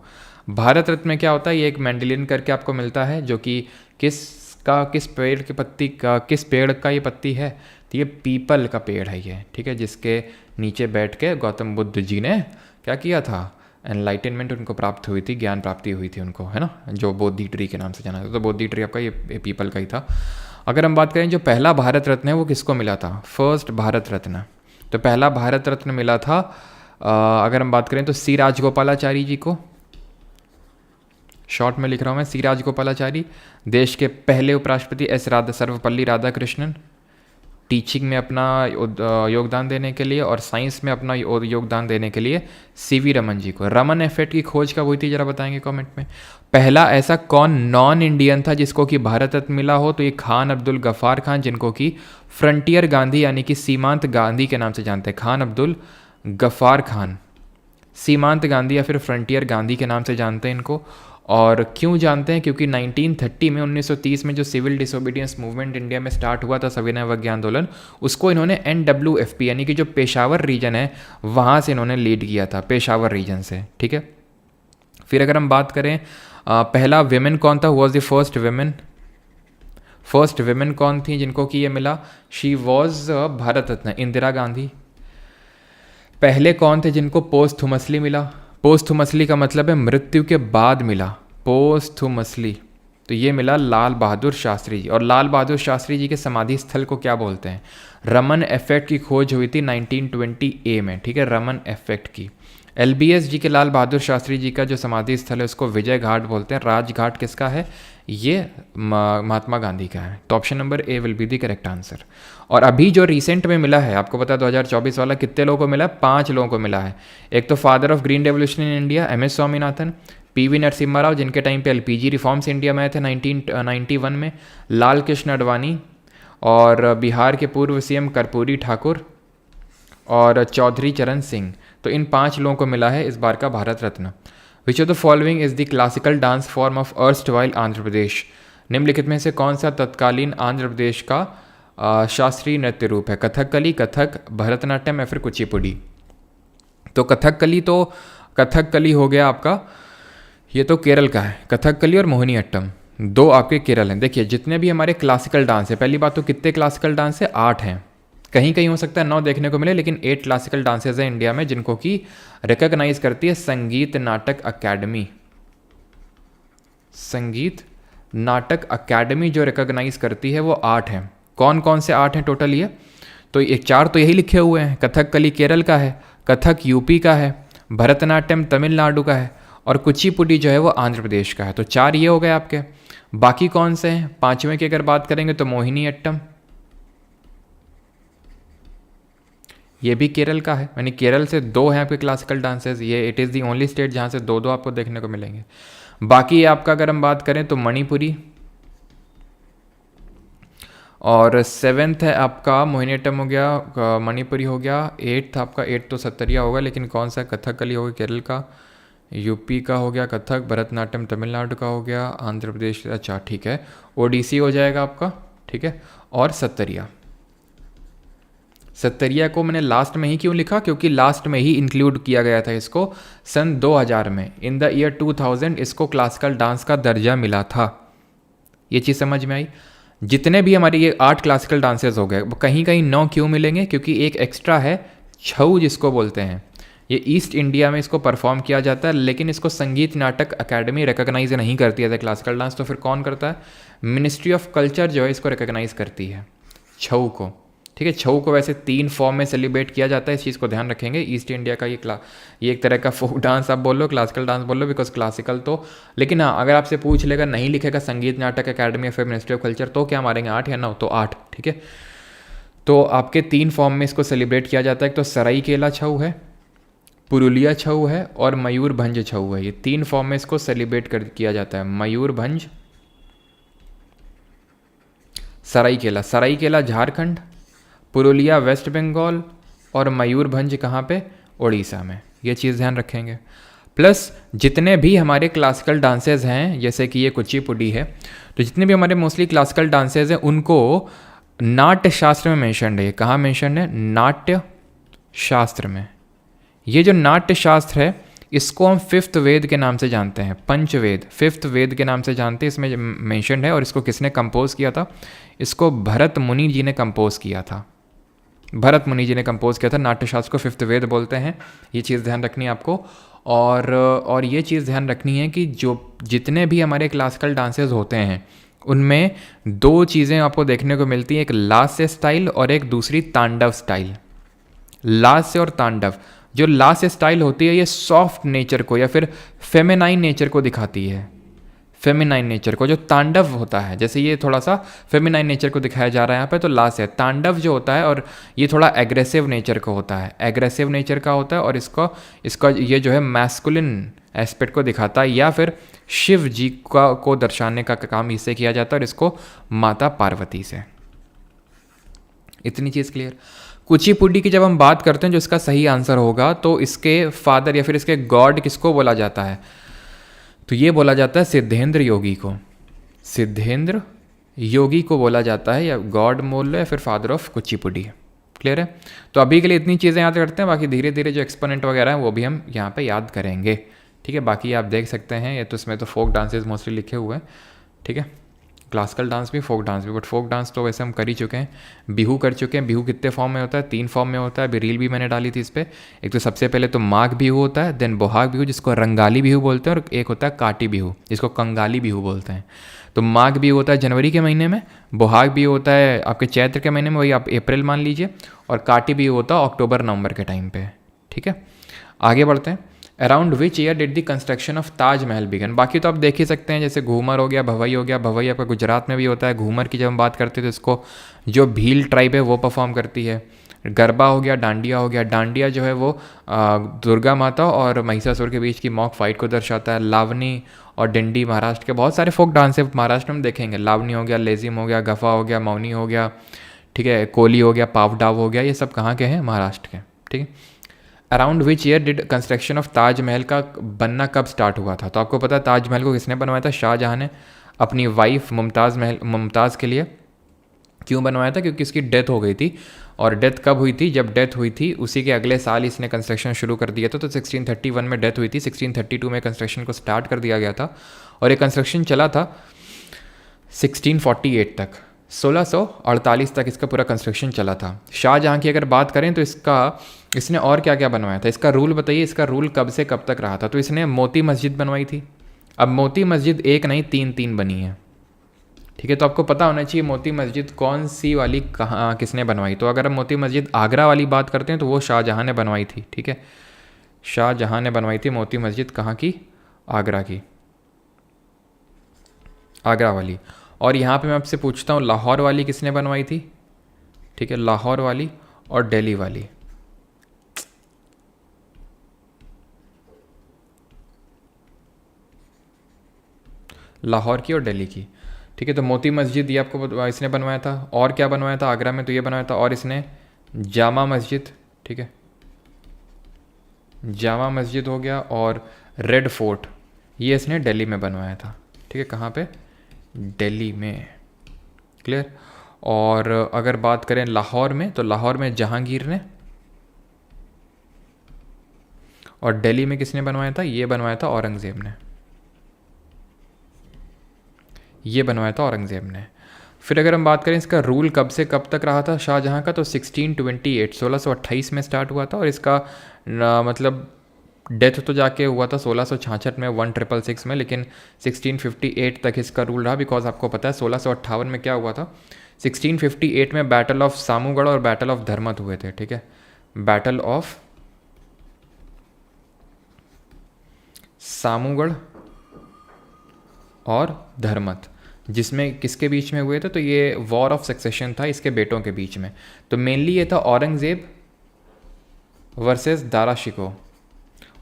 भारत रत्न में क्या होता है? ये एक मेंडेलियन करके आपको मिलता है, जो कि किस पेड़ की पत्ती का, किस पेड़ का ये पत्ती है? तो ये पीपल का पेड़ है ये। ठीक है, जिसके नीचे बैठ के गौतम बुद्ध जी ने क्या किया था? एनलाइटनमेंट उनको प्राप्त हुई थी, ज्ञान प्राप्ति हुई थी उनको, है ना, जो बोधि ट्री के नाम से जाना था। तो बोधि ट्री आपका ये पीपल का ही था। अगर हम बात करें जो पहला भारत रत्न है वो किसको मिला था? फर्स्ट भारत रत्न। तो पहला भारत रत्न मिला था अगर हम बात करें तो सी राजगोपालाचारी जी को। शॉर्ट में लिख रहा हूँ मैं, सी राजगोपालाचारी। देश के पहले उपराष्ट्रपति सर्वपल्ली राधाकृष्णन। टीचिंग में अपना योगदान देने के लिए और साइंस में अपना योगदान देने के लिए सीवी रमन जी को। रमन इफेक्ट की खोज कब हुई थी जरा बताएंगे कमेंट में। पहला ऐसा कौन नॉन इंडियन था जिसको कि भारत रत्न मिला हो? तो ये खान अब्दुल गफ्फार खान, जिनको कि फ्रंटियर गांधी यानी कि सीमांत गांधी के नाम से जानते हैं। खान अब्दुल गफ्फार खान, सीमांत गांधी या फिर फ्रंटियर गांधी के नाम से जानते हैं इनको। और क्यों जानते हैं? क्योंकि 1930 में 1930 में जो सिविल डिसोबीडियंस मूवमेंट इंडिया में स्टार्ट हुआ था, सविनय अवज्ञा आंदोलन, उसको इन्होंने NWFP यानी कि जो पेशावर रीजन है वहाँ से इन्होंने लीड किया था, पेशावर रीजन से। ठीक है, फिर अगर हम बात करें पहला विमेन कौन था? Was the first women? First women कौन थी जिनको कि ये मिला? She was Bharat Ratna Indira Gandhi. पहले कौन थे जिनको पोस्थुमसली मिला? पोस्थुमसली का मतलब है मृत्यु के बाद मिला, पोस्थुमसली। तो ये मिला लाल बहादुर शास्त्री जी। और लाल बहादुर शास्त्री जी के समाधि स्थल को क्या बोलते हैं? रमन इफेक्ट की खोज हुई थी 1920 में। ठीक है, रमन इफेक्ट की। LBS जी के लाल बहादुर शास्त्री जी का जो समाधि स्थल है उसको विजय घाट बोलते हैं। राजघाट किसका है? ये महात्मा गांधी का है। तो option number A will be the correct answer. और अभी जो रिसेंट में मिला है आपको पता है 2024 वाला कितने लोगों को मिला है? 5 लोगों को मिला है। एक तो father of green revolution in India MS Swaminathan, PV Narasimha Rao जिनके टाइम पे LPG रिफॉर्म्स इंडिया में आए थे 1991 में, लाल कृष्ण अडवाणी, और बिहार के पूर्व CM कर्पूरी ठाकुर और चौधरी चरण सिंह। तो इन 5 लोगों को मिला है इस बार का Bharat Ratna. Which of the following is the classical dance form of erstwhile Andhra Pradesh? निम्नलिखित में से कौन सा तत्कालीन आंध्र प्रदेश का शास्त्रीय नृत्य रूप है? कथकली, कथक, भरतनाट्यम या फिर कुचिपुड़ी? तो कथकली हो गया आपका, ये तो केरल का है। कथकली और मोहिनीअट्टम 2 आपके केरल हैं। देखिए जितने भी हमारे क्लासिकल डांस है, पहली बात तो कितने क्लासिकल डांस है? 8 हैं। कहीं कहीं हो सकता है 9 देखने को मिले, लेकिन 8 क्लासिकल डांसेज हैं इंडिया में जिनको कि रिकॉग्नाइज करती है संगीत नाटक अकेडमी। संगीत नाटक अकेडमी जो रिकॉग्नाइज करती है वो 8 हैं। कौन कौन से 8 हैं टोटल? ये तो 4 तो यही लिखे हुए हैं। कथकली केरल का है, कथक यूपी का है, भरतनाट्यम तमिलनाडु का है और कुचिपुड़ी जो है वो आंध्र प्रदेश का है। तो 4 ये हो गए आपके। बाकी कौन से हैं? 5वें की अगर बात करेंगे तो मोहिनीअट्टम, ये भी केरल का है, यानी केरल से 2 हैं आपके क्लासिकल डांसेस। ये it is the only state जहाँ से 2 आपको देखने को मिलेंगे। बाकी आपका अगर हम बात करें तो मणिपुरी, और 7th है आपका मोहिनीअट्टम हो गया, मणिपुरी हो गया। 8th आपका 8 तो सत्तरिया होगा, लेकिन कौन सा? कथकली हो गया केरल का, यूपी का हो गया कथक, भरतनाट्यम तमिलनाडु का हो गया, आंध्र प्रदेश, अच्छा ठीक है, ओडिसी हो जाएगा आपका। ठीक है, और सत्तरिया को मैंने लास्ट में ही क्यों लिखा? क्योंकि लास्ट में ही इंक्लूड किया गया था इसको सन 2000 में। इन द ईयर 2000 इसको क्लासिकल डांस का दर्जा मिला था। ये चीज़ समझ में आई? जितने भी हमारे ये 8 क्लासिकल डांसेस हो गए, कहीं कहीं 9 क्यों मिलेंगे? क्योंकि एक एक्स्ट्रा है छऊ जिसको बोलते हैं। ये ईस्ट इंडिया में इसको परफॉर्म किया जाता है, लेकिन इसको संगीत नाटक अकेडमी रिकॉग्नाइज नहीं करती है एज ए क्लासिकल डांस। तो फिर कौन करता है? मिनिस्ट्री ऑफ कल्चर जो है इसको रिकॉग्नाइज करती है, छऊ को। ठीक है, छऊ को वैसे 3 फॉर्म में सेलिब्रेट किया जाता है, इस चीज़ को ध्यान रखेंगे। ईस्ट इंडिया का ये एक तरह का फोक डांस आप बोल लो, क्लासिकल डांस बोल लो, बिकॉज क्लासिकल तो, लेकिन हाँ अगर आपसे पूछ लेगा, नहीं लिखेगा संगीत नाटक अकेडमी या फिर मिनिस्ट्री ऑफ कल्चर, तो क्या मारेंगे 8 या 9? तो 8। ठीक है, तो आपके 3 फॉर्म में इसको सेलिब्रेट किया जाता है। एक तो सराईकेला छऊ है, पुरुलिया छऊ है और मयूरभंज छऊ है। ये 3 फॉर्म में इसको सेलिब्रेट किया जाता है। मयूरभंज, सराईकेला, सराईकेला झारखंड, पुरुलिया वेस्ट बंगाल और मयूरभंज कहाँ पे? उड़ीसा में। ये चीज़ ध्यान रखेंगे। प्लस जितने भी हमारे क्लासिकल डांसेज हैं, जैसे कि ये कुचिपुड़ी है, तो जितने भी हमारे मोस्टली क्लासिकल डांसेज हैं उनको नाट्य शास्त्र में मेंशन्ड है। ये कहाँ मेंशन्ड है? नाट्य शास्त्र में। ये जो नाट्य शास्त्र है इसको हम 5th वेद के नाम से जानते हैं, पंचवेद, 5th वेद के नाम से जानते हैं। इसमें मेंशन्ड है। और इसको किसने कंपोज किया था? इसको भरत मुनि जी ने कंपोज किया था। भरत मुनि जी ने कंपोज किया था। नाट्यशास्त्र को 5th वेद बोलते हैं। ये चीज़ ध्यान रखनी है आपको। और ये चीज़ ध्यान रखनी है कि जो जितने भी हमारे क्लासिकल डांसेस होते हैं उनमें 2 चीज़ें आपको देखने को मिलती हैं, एक लास्य स्टाइल और एक दूसरी तांडव स्टाइल। लास्य और तांडव। जो लास्य स्टाइल होती है ये सॉफ्ट नेचर को या फिर फेमिनाइन नेचर को दिखाती है, फेमिनाइन नेचर को। जो तांडव होता है, जैसे ये थोड़ा सा फेमिनाइन नेचर को दिखाया जा रहा है यहाँ पे, तो लास्य है। तांडव जो होता है और ये थोड़ा एग्रेसिव नेचर का होता है, एग्रेसिव नेचर का होता है। और इसका ये जो है मैस्कुलिन एस्पेक्ट को दिखाता है, या फिर शिव जी को दर्शाने का काम इससे किया जाता है, और इसको माता पार्वती से। इतनी चीज़ क्लियर। कुचिपुड़ी की जब हम बात करते हैं, जो इसका सही आंसर होगा, तो इसके फादर या फिर इसके गॉड किसको बोला जाता है? तो ये बोला जाता है सिद्धेंद्र योगी को। सिद्धेंद्र योगी को बोला जाता है, या गॉड बोल लो या फिर फादर ऑफ कुचिपुड़ी। क्लियर है? तो अभी के लिए इतनी चीज़ें याद करते हैं, बाकी धीरे धीरे जो एक्सपोनेंट वगैरह हैं वो भी हम यहाँ पे याद करेंगे। ठीक है, बाकी आप देख सकते हैं, ये तो इसमें तो फोक डांसेस मोस्टली लिखे हुए हैं। ठीक है, क्लासिकल डांस भी, फोक डांस भी, बट फोक डांस तो वैसे हम कर ही चुके हैं। बिहू कर चुके हैं। बिहू कितने फॉर्म में होता है? 3 फॉर्म में होता है। अभी रील भी मैंने डाली थी इस पर। एक तो सबसे पहले तो माघ बिहू होता है, देन बोहाग बिहू जिसको रंगाली बिहू बोलते हैं, और एक होता है काटी बिहू जिसको कंगाली बिहू बोलते हैं। तो माघ बिहू होता है जनवरी के महीने में, बोहाग बिहू होता है आपके चैत्र के महीने में, वही आप अप्रैल मान लीजिए, और काटी बिहू होता है अक्टूबर नवंबर के टाइम पे। ठीक है, आगे बढ़ते हैं। Around which year did the construction of Taj Mahal began? बाकी तो आप देख ही सकते हैं, जैसे घूमर हो गया, भवई हो गया। भवई आपका गुजरात में भी होता है। घूमर की जब हम बात करते हैं तो इसको जो भील ट्राइब है वो परफॉर्म करती है। गरबा हो गया, डांडिया हो गया। डांडिया जो है वो दुर्गा माता और महिषासुर के बीच की मॉक फाइट को दर्शाता है। लावनी और डिंडी महाराष्ट्र के बहुत सारे फोक डांस है महाराष्ट्र में देखेंगे। लावनी हो गया, लेजिम हो गया, गफा हो गया, मौनी हो गया, ठीक है, कोली हो गया, पावडाव हो गया। ये सब कहाँ के हैं? महाराष्ट्र के। ठीक है। Around which year did construction of Taj Mahal का बनना कब स्टार्ट हुआ था? तो आपको पता है ताजमहल को किसने बनवाया था? शाहजहाँ ने अपनी वाइफ मुमताज़ के लिए। क्यों बनवाया था? क्योंकि इसकी डेथ हो गई थी। और डेथ कब हुई थी? जब डेथ हुई थी उसी के अगले साल इसने कंस्ट्रक्शन शुरू कर दिया था। तो 1631 में डेथ हुई थी, 1632 में कंस्ट्रक्शन को स्टार्ट कर दिया गया था, और ये कंस्ट्रक्शन चला था 1648 तक, 1648 तक इसका पूरा कंस्ट्रक्शन चला था। शाहजहाँ की अगर बात करें तो इसने और क्या क्या बनवाया था? इसका रूल बताइए, इसका रूल कब से कब तक रहा था? तो इसने मोती मस्जिद बनवाई थी। अब मोती मस्जिद एक नहीं 3 बनी है। ठीक है, तो आपको पता होना चाहिए मोती मस्जिद कौन सी वाली कहाँ किसने बनवाई। तो अगर हम मोती मस्जिद आगरा वाली बात करते हैं तो वो शाहजहाँ ने बनवाई थी। ठीक है, शाहजहाँ ने बनवाई थी मोती मस्जिद। कहाँ की? आगरा की, आगरा वाली। और यहाँ पे मैं आपसे पूछता हूँ लाहौर वाली किसने बनवाई थी? ठीक है, लाहौर वाली और दिल्ली वाली। लाहौर की और दिल्ली की। ठीक है, तो मोती मस्जिद ये आपको इसने बनवाया था। और क्या बनवाया था आगरा में? तो ये बनवाया था। और इसने जामा मस्जिद, ठीक है, जामा मस्जिद हो गया, और रेड फोर्ट ये इसने दिल्ली में बनवाया था। ठीक है, कहाँ पे? दिल्ली में। क्लियर। और अगर बात करें लाहौर में, तो लाहौर में जहांगीर ने, और दिल्ली में किसने बनवाया था? ये बनवाया था औरंगज़ेब ने, ये बनवाया था औरंगज़ेब ने। फिर अगर हम बात करें इसका रूल कब से कब तक रहा था शाहजहाँ का, तो 1628 1628 में स्टार्ट हुआ था, और इसका मतलब डेथ तो जाके हुआ था 1666 में 1666 में, लेकिन 1658 तक इसका रूल रहा। बिकॉज आपको पता है 1658 में क्या हुआ था, 1658 में बैटल ऑफ सामूगढ़ और बैटल ऑफ धर्मत हुए थे, ठीक है, बैटल ऑफ सामूगढ़ और धर्मत, जिसमें किसके बीच में हुए थे, तो ये वॉर ऑफ सक्सेशन था इसके बेटों के बीच में। तो मेनली ये था औरंगजेब वर्सेस दारा शिकोह,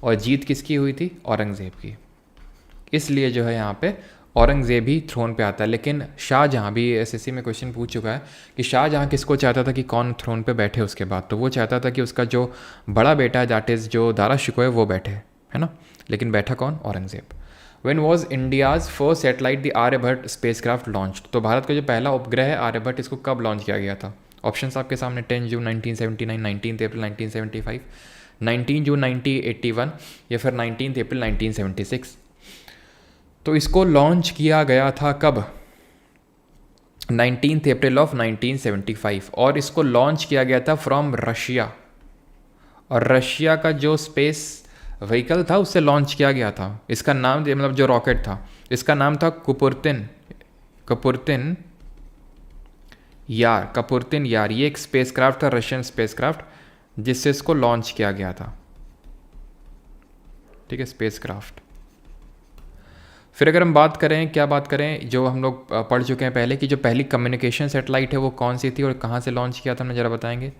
और जीत किसकी हुई थी, औरंगजेब की। इसलिए जो है यहाँ पे औरंगजेब ही थ्रोन पे आता है। लेकिन शाहजहाँ भी एसएससी में क्वेश्चन पूछ चुका है कि शाहजहाँ किसको चाहता था कि कौन थ्रोन पे बैठे उसके बाद, तो वो चाहता था कि उसका जो बड़ा बेटा है दैट इज़ जो दारा शिकोह है वो बैठे, है ना। लेकिन बैठा कौन, Aurangzeb. When was India's first satellite the Aryabhatta spacecraft launched, तो भारत का जो पहला उपग्रह है आर्यभट्ट, इसको कब लॉन्च किया गया था। ऑप्शंस आपके सामने, 10 जून 1979, 19 अप्रैल 1975, 19 जून 1981 या फिर 19 अप्रैल 1976। तो इसको लॉन्च किया गया था कब, 19 अप्रैल ऑफ 1975, और इसको लॉन्च किया गया था फ्रॉम रशिया। और रशिया का जो स्पेस व्हीकल था उससे लॉन्च किया गया था। इसका नाम मतलब जो रॉकेट था इसका नाम था कपुर्तिन यार। ये एक स्पेसक्राफ्ट था, रशियन स्पेसक्राफ्ट, जिससे इसको लॉन्च किया गया था, ठीक है, स्पेसक्राफ्ट। फिर अगर हम बात करें, क्या बात करें, जो हम लोग पढ़ चुके हैं पहले कि जो पहली कम्युनिकेशन सैटेलाइट है वो कौन सी थी और कहाँ से लॉन्च किया था, हमें ज़रा बताएंगे।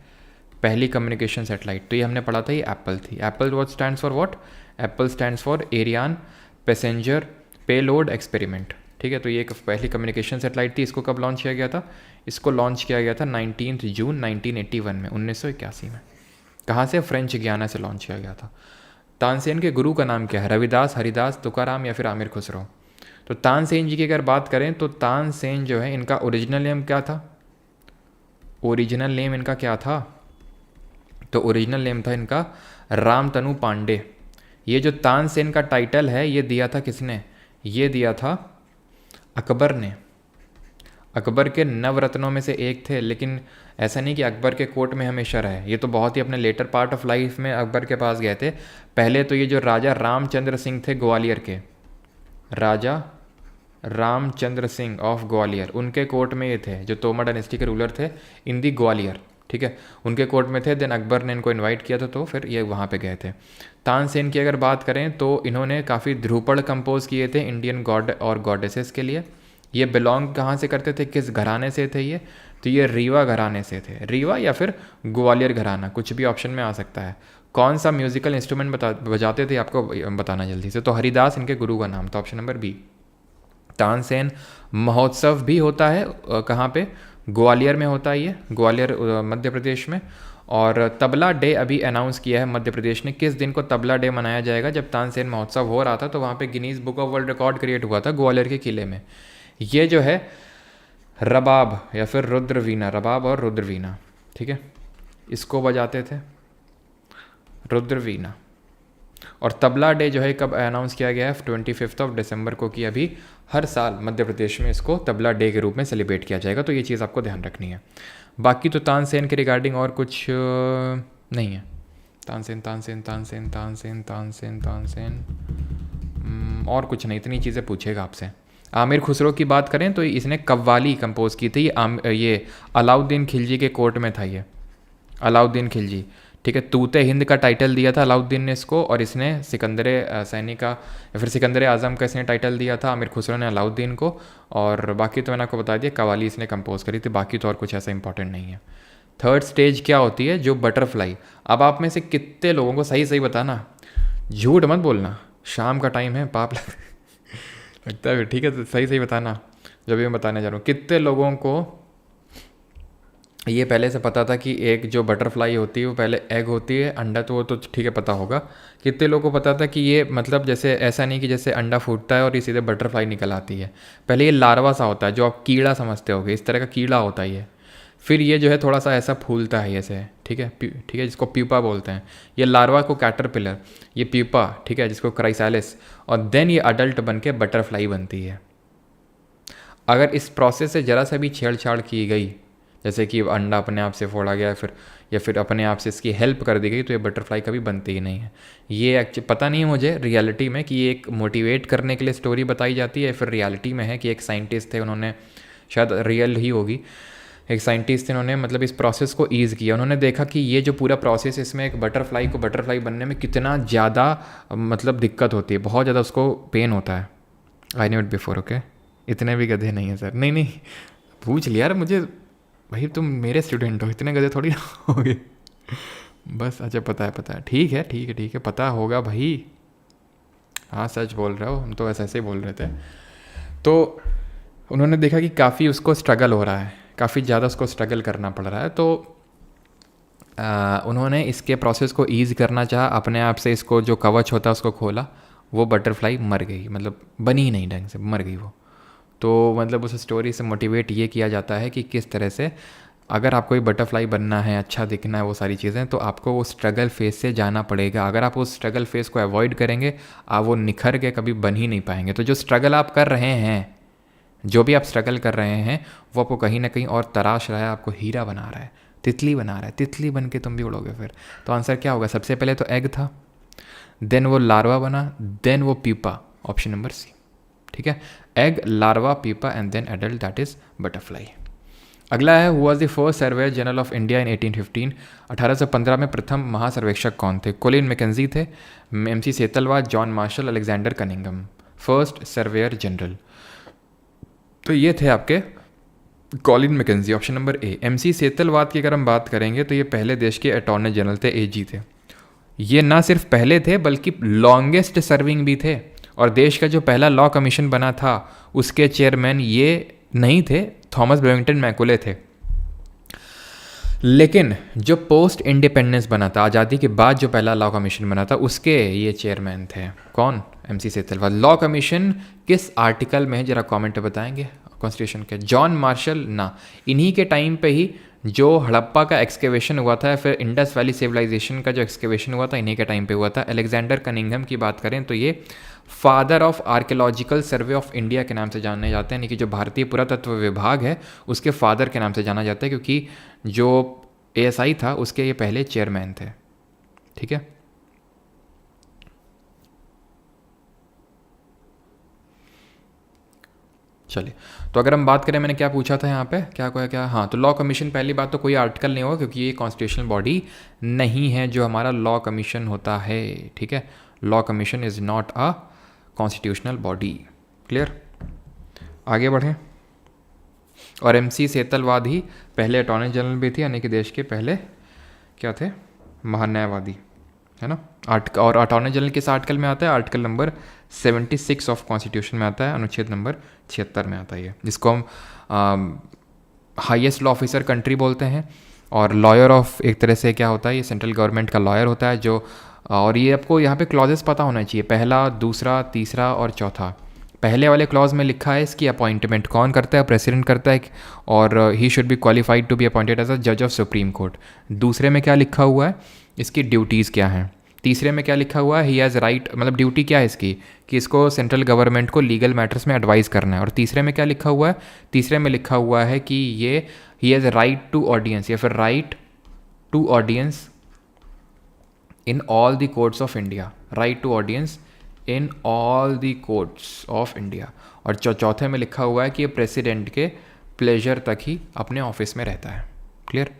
पहली कम्युनिकेशन सैटेलाइट तो ये हमने पढ़ा था, ये एप्पल थी। APPLE what stands for what, APPLE stands for Ariane passenger payload experiment, ठीक है। तो ये एक पहली कम्युनिकेशन सैटेलाइट थी। इसको कब लॉन्च किया गया था, इसको लॉन्च किया गया था 19 जून 1981 में, 1981 में। कहाँ से, फ्रेंच गियाना से लॉन्च किया गया था। तानसेन के गुरु का नाम क्या है, रविदास, हरिदास, तुकाराम या फिर आमिर खुसरो। तो तानसेन जी की अगर बात करें तो तानसेन जो है इनका ओरिजिनल नेम क्या था, ओरिजिनल नेम इनका क्या था, तो ओरिजिनल नेम था इनका रामतनु पांडे। ये जो तानसेन का टाइटल है ये दिया था किसने, ये दिया था अकबर ने। अकबर के नवरत्नों में से एक थे, लेकिन ऐसा नहीं कि अकबर के कोर्ट में हमेशा रहे, ये तो बहुत ही अपने लेटर पार्ट ऑफ लाइफ में अकबर के पास गए थे। पहले तो ये जो राजा रामचंद्र सिंह थे ग्वालियर के, राजा रामचंद्र सिंह ऑफ ग्वालियर, उनके कोर्ट में ये थे, जो तोमर डायनेस्टी के रूलर थे इन दी ग्वालियर, ठीक है, उनके कोर्ट में थे। देन अकबर ने इनको इनवाइट किया था, तो फिर ये वहाँ पे गए थे। तानसेन की अगर बात करें तो इन्होंने काफ़ी ध्रुपद कंपोज किए थे इंडियन गॉड और गॉडेसेस के लिए। ये बिलोंग कहाँ से करते थे, किस घराने से थे ये, तो ये रीवा घराने से थे, रीवा या फिर ग्वालियर घराना, कुछ भी ऑप्शन में आ सकता है। कौन सा म्यूजिकल इंस्ट्रूमेंट बजाते थे आपको बताना जल्दी से, तो हरिदास इनके गुरु का नाम था, ऑप्शन नंबर बी। तानसेन महोत्सव भी होता है कहाँ पे, ग्वालियर में होता है, ये ग्वालियर मध्य प्रदेश में। और तबला डे अभी अनाउंस किया है मध्य प्रदेश ने, किस दिन को तबला डे मनाया जाएगा। जब तानसेन महोत्सव हो रहा था तो वहाँ पे Guinness book of world record create हुआ था ग्वालियर के किले में। ये जो है रबाब या फिर रुद्रवीणा, रबाब और रुद्रवीणा, ठीक है, इसको बजाते थे, रुद्रवीणा। और तबला डे जो है कब अनाउंस किया गया है, 25 दिसंबर को, कि अभी हर साल मध्य प्रदेश में इसको तबला डे के रूप में सेलिब्रेट किया जाएगा। तो ये चीज़ आपको ध्यान रखनी है। बाकी तो तानसेन के रिगार्डिंग और कुछ नहीं है। तानसेन तानसेन तानसेन तानसेन तानसेन तानसेन और कुछ नहीं, इतनी चीज़ें पूछेगा आपसे। आमिर खुसरो की बात करें तो इसने कव्वाली कंपोज की थी, ये अलाउद्दीन खिलजी के कोर्ट में था, ये अलाउद्दीन खिलजी, ठीक है। तूते हिंद का टाइटल दिया था अलाउद्दीन ने इसको, और इसने सिकंदर सैनी का या फिर सिकंदर आज़म का इसने टाइटल दिया था, आमिर खुसरो ने अलाउद्दीन को। और बाकी तो मैंने आपको बता दिया कव्वाली इसने कंपोज करी थी, बाकी तो और कुछ ऐसा इंपॉर्टेंट नहीं है। थर्ड स्टेज क्या होती है, जो बटरफ्लाई। अब आप में से कितने लोगों को, सही सही बताना, झूठ मत बोलना, शाम का टाइम है, पाप लगता है, ठीक है, तो सही सही बताना जो भी मैं बताने जा रहा हूँ। कितने लोगों को ये पहले से पता था कि एक जो बटरफ्लाई होती है वो पहले एग होती है, अंडा तो वो तो ठीक है पता होगा। कितने लोगों को पता था कि ये मतलब जैसे ऐसा नहीं कि जैसे अंडा फूटता है और ये सीधे बटरफ्लाई निकल आती है, पहले ये लार्वा सा होता है, जो आप कीड़ा समझते होगे, इस तरह का कीड़ा होता है ये। फिर ये जो है थोड़ा सा ऐसा फूलता है ऐसे, ठीक है, ठीक है, जिसको प्यूपा बोलते हैं। ये लार्वा को कैटरपिलर, ये प्यूपा, ठीक है, जिसको क्राइसालिस, और देन ये अडल्ट बन के बटरफ्लाई बनती है। अगर इस प्रोसेस से ज़रा सा भी छेड़छाड़ की गई, जैसे कि अंडा अपने आप से फोड़ा गया या फिर अपने आप से इसकी हेल्प कर दी गई, तो ये बटरफ्लाई कभी बनती ही नहीं है। ये एक्चुअली पता नहीं है मुझे रियलिटी में कि ये एक मोटिवेट करने के लिए स्टोरी बताई जाती है, फिर रियलिटी में है कि एक साइंटिस्ट थे, उन्होंने, शायद रियल ही होगी, एक साइंटिस्ट थे, उन्होंने मतलब इस प्रोसेस को ईज़ किया। उन्होंने देखा कि ये जो पूरा प्रोसेस, इसमें एक बटरफ्लाई को बटरफ्लाई बनने में कितना ज़्यादा मतलब दिक्कत होती है, बहुत ज़्यादा उसको पेन होता है। I knew it before, okay. इतने भी गधे नहीं हैं सर, नहीं नहीं, पूछ लिया यार मुझे, भाई तुम मेरे स्टूडेंट हो, इतने गधे थोड़ी ना होगे। बस अच्छा, पता है, ठीक है ठीक है ठीक है, पता होगा भाई, हाँ सच बोल रहे हो, हम तो ऐसे ही बोल रहे थे। तो उन्होंने देखा कि काफ़ी उसको स्ट्रगल हो रहा है, काफ़ी ज़्यादा उसको स्ट्रगल करना पड़ रहा है, तो उन्होंने इसके प्रोसेस को ईज़ करना चाहा, अपने आप से इसको जो कवच होता है उसको खोला, वो बटरफ्लाई मर गई, मतलब बनी नहीं ढंग से, मर गई वो। तो मतलब उस स्टोरी से मोटिवेट ये किया जाता है कि किस तरह से अगर आपको कोई बटरफ्लाई बनना है, अच्छा दिखना है, वो सारी चीज़ें, तो आपको वो स्ट्रगल फेज से जाना पड़ेगा। अगर आप उस स्ट्रगल फेज को अवॉइड करेंगे, आप वो निखर के कभी बन ही नहीं पाएंगे। तो जो स्ट्रगल आप कर रहे हैं, जो भी आप स्ट्रगल कर रहे हैं, वो आपको कहीं ना कहीं और तराश रहा है, आपको हीरा बना रहा है, तितली बना रहा है, तितली बन के तुम भी उड़ोगे फिर। तो आंसर क्या होगा? सबसे पहले तो एग था, देन वो लार्वा बना, देन वो पीपा, ऑप्शन नंबर सी, ठीक है। Egg, larva, pupa and then adult, that is butterfly. अगला है, who was the first surveyor general of India in 1815। 1815 में प्रथम महासर्वेक्षक कौन थे? कोलिन मैकेंजी थे, MC Setalvad, John Marshall, Alexander Cunningham. First surveyor general तो ये थे आपके Colin Mackenzie, option number A. MC Setalvad की अगर हम बात करेंगे तो ये पहले देश के अटॉर्नी जनरल थे, AG थे। ये ना सिर्फ पहले थे बल्कि लॉन्गेस्ट सर्विंग भी थे, और देश का जो पहला लॉ कमीशन बना था उसके चेयरमैन ये नहीं थे, थॉमस बेबिंगटन मैकुले थे। लेकिन जो पोस्ट इंडिपेंडेंस बना था, आज़ादी के बाद जो पहला लॉ कमीशन बना था, उसके ये चेयरमैन थे। कौन? MC सेतलवाद। लॉ कमीशन किस आर्टिकल में है, जरा कमेंट में बताएंगे कॉन्स्टिट्यूशन के? जॉन मार्शल ना, इन्हीं के टाइम पे ही जो हड़प्पा का एक्सकेवेशन हुआ था, फिर इंडस वैली सिविलाइजेशन का जो एक्सकेवेशन हुआ था, इन्हीं के टाइम पे हुआ था। अलेक्जेंडर कनिंघम की बात करें तो ये father of archaeological survey of India के नाम से जाने जाते हैं, यानी कि जो भारतीय पुरातत्व विभाग है उसके फादर के नाम से जाना जाता है, क्योंकि जो ASI था उसके ये पहले चेयरमैन थे, ठीक है। चलिए, तो अगर हम बात करें, मैंने क्या पूछा था यहाँ पे, क्या हाँ, तो लॉ कमीशन, पहली बात तो कोई आर्टिकल नहीं होगा क्योंकि ये कॉन्स्टिट्यूशनल बॉडी नहीं है जो हमारा लॉ कमीशन होता है, ठीक है। Law commission is not a constitutional body, clear. आगे बढ़ें। और MC सेतलवाद ही पहले अटॉर्नी जनरल भी थे, यानी कि देश के पहले क्या थे? महान्यायवादी, है ना। और अटॉर्नी जनरल किस आर्टिकल में आता है? आर्टिकल नंबर 76 ऑफ कॉन्स्टिट्यूशन में आता है, अनुच्छेद नंबर 76 में आता है ये, जिसको हम हाईएस्ट लॉ ऑफिसर कंट्री बोलते हैं। और लॉयर ऑफ, एक तरह से क्या होता है, ये सेंट्रल गवर्नमेंट का लॉयर होता है जो, और ये आपको यहाँ पे क्लॉजेस पता होना चाहिए, पहला, दूसरा, तीसरा और चौथा। पहले वाले क्लॉज में लिखा है इसकी अपॉइंटमेंट कौन करता है? प्रेसिडेंट करता है, और he should be qualified to be appointed as a जज ऑफ सुप्रीम कोर्ट। दूसरे में क्या लिखा हुआ है? इसकी ड्यूटीज़ क्या हैं। तीसरे में क्या लिखा हुआ है? ही हैज़ राइट, मतलब ड्यूटी क्या है इसकी, कि इसको सेंट्रल गवर्नमेंट को लीगल मैटर्स में एडवाइस करना है। और तीसरे में क्या लिखा हुआ है? तीसरे में लिखा हुआ है कि ये he has right to audience, या फिर right to audience in all the courts of India, right to audience in all the courts of India. और चौथे में लिखा हुआ है कि ये प्रेसिडेंट के प्लेजर तक ही अपने ऑफिस में रहता है, क्लियर।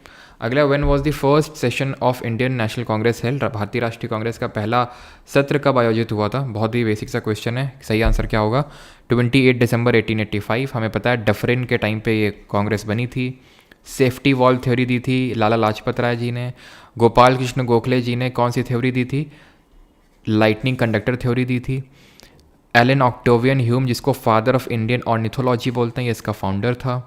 अगला, when was the first session of Indian national Congress held? भारतीय राष्ट्रीय कांग्रेस का पहला सत्र कब आयोजित हुआ था? बहुत ही बेसिक सा क्वेश्चन है, सही आंसर क्या होगा? 28 दिसंबर 1885। हमें पता है डफरिन के टाइम पे ये कांग्रेस बनी थी। सेफ्टी वॉल थ्योरी दी थी लाला लाजपत राय जी ने। गोपाल कृष्ण गोखले जी ने कौन सी थ्योरी दी थी? लाइटनिंग कंडक्टर थ्योरी दी थी। एलन ऑक्टेवियन ह्यूम, जिसको फादर ऑफ इंडियन ऑर्निथोलॉजी बोलते हैं, ये इसका फाउंडर था।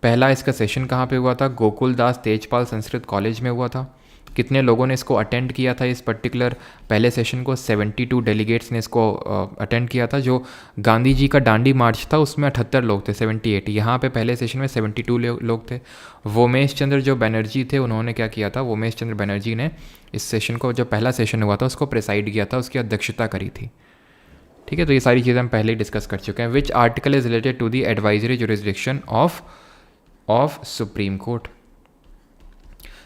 पहला इसका सेशन कहाँ पे हुआ था? गोकुल दास तेजपाल संस्कृत कॉलेज में हुआ था। कितने लोगों ने इसको अटेंड किया था? इस पर्टिकुलर पहले सेशन को 72 डेलीगेट्स ने इसको अटेंड किया था। जो गांधी जी का डांडी मार्च था उसमें 78 लोग थे, 78। यहाँ पे पहले सेशन में 72 लोग थे। वोमेश चंद्र जो बनर्जी थे, उन्होंने क्या किया था? वोमेश चंद्र बनर्जी ने इस सेशन को, जो पहला सेशन हुआ था उसको प्रेसाइड किया था, उसकी अध्यक्षता करी थी। ठीक है, तो ये सारी चीज़ें हम पहले ही डिस्कस कर चुके हैं. Which article is related to the advisory jurisdiction of supreme court.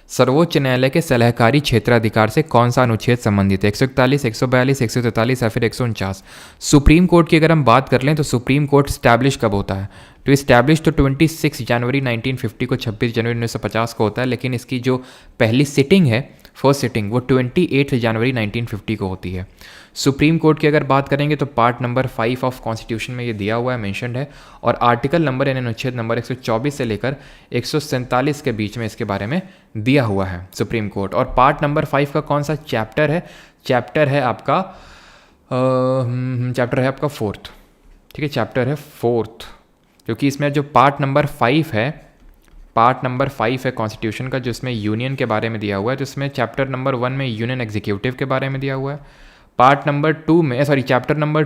सर्वोच्च न्यायालय के सलाहकारी क्षेत्राधिकार से कौन सा अनुच्छेद संबंधित है? 141, 142, 143 या फिर 149. सुप्रीम कोर्ट की अगर हम बात कर लें तो सुप्रीम कोर्ट स्टैब्लिश कब होता है? तो इस्टेब्लिश तो 26 जनवरी 1950 को, 26 जनवरी 1950 को होता है, लेकिन इसकी जो पहली सिटिंग है, फर्स्ट सिटिंग, वो 28 जनवरी 1950 को होती है. सुप्रीम कोर्ट की अगर बात करेंगे तो पार्ट नंबर 5 ऑफ कॉन्स्टिट्यूशन में ये दिया हुआ है, मेंशन्ड है, और आर्टिकल नंबर यानी अनुच्छेद नंबर 124 से लेकर 147 के बीच में इसके बारे में दिया हुआ है सुप्रीम कोर्ट. और पार्ट नंबर 5 का कौन सा चैप्टर है? चैप्टर है आपका फोर्थ. ठीक है, चैप्टर है फोर्थ, क्योंकि इसमें जो पार्ट नंबर 5 है कॉन्स्टिट्यूशन का, जो इसमें यूनियन के बारे में दिया हुआ है, जिसमें चैप्टर नंबर 1 में यूनियन एग्जीक्यूटिव के बारे में दिया हुआ है. चैप्टर नंबर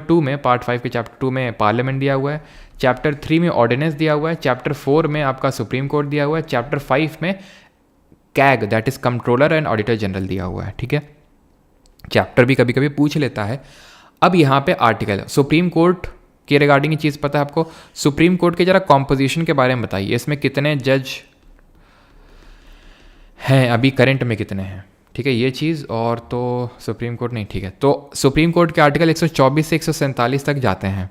2 में, पार्ट 5 के चैप्टर 2 में पार्लियामेंट दिया हुआ है. चैप्टर 3 में ऑर्डिनेंस दिया हुआ है. चैप्टर 4 में आपका सुप्रीम कोर्ट दिया हुआ है. चैप्टर 5 में CAG, that is controller and auditor general दिया हुआ है. ठीक है, चैप्टर भी कभी कभी पूछ लेता है. अब यहाँ पे आर्टिकल, सुप्रीम कोर्ट के रिगार्डिंग ये चीज़ पता है आपको? सुप्रीम कोर्ट के जरा कॉम्पोजिशन के बारे में बताइए, इसमें कितने जज हैं, अभी करंट में कितने हैं? ठीक है, ये चीज़. और तो सुप्रीम कोर्ट नहीं, ठीक है, तो सुप्रीम कोर्ट के आर्टिकल 124 से 147 तक जाते हैं,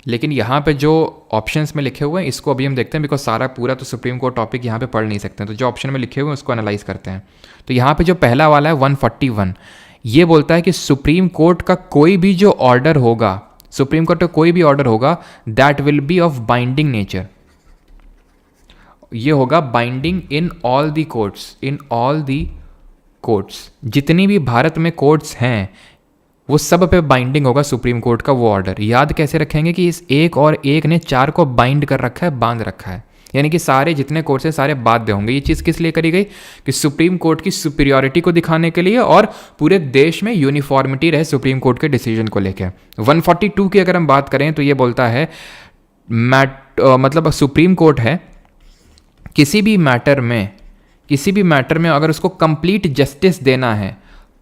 लेकिन यहाँ पे जो ऑप्शंस में लिखे हुए हैं इसको अभी हम देखते हैं, बिकॉज सारा पूरा तो सुप्रीम कोर्ट टॉपिक यहाँ पे पढ़ नहीं सकते हैं, तो जो ऑप्शन में लिखे हुए हैं उसको एनालाइज करते हैं. तो यहाँ पे जो पहला वाला है 141, ये बोलता है कि सुप्रीम कोर्ट का कोई भी जो ऑर्डर होगा, सुप्रीम कोर्ट का कोई भी ऑर्डर होगा, that will be of binding nature. ये होगा binding in all the courts, जितनी भी भारत में कोर्ट्स हैं वो सब पे बाइंडिंग होगा सुप्रीम कोर्ट का वो ऑर्डर. याद कैसे रखेंगे कि इस एक और एक ने 4 को बाइंड कर रखा है, बांध रखा है, यानी कि सारे जितने कोर्ट्स हैं सारे बाध्य होंगे. ये चीज़ किस लिए करी गई? कि सुप्रीम कोर्ट की सुपीरियरिटी को दिखाने के लिए और पूरे देश में यूनिफॉर्मिटी रहे सुप्रीम कोर्ट के डिसीजन को लेकर. 142 की अगर हम बात करें तो ये बोलता है मतलब सुप्रीम कोर्ट है, किसी भी मैटर में अगर उसको कंप्लीट जस्टिस देना है,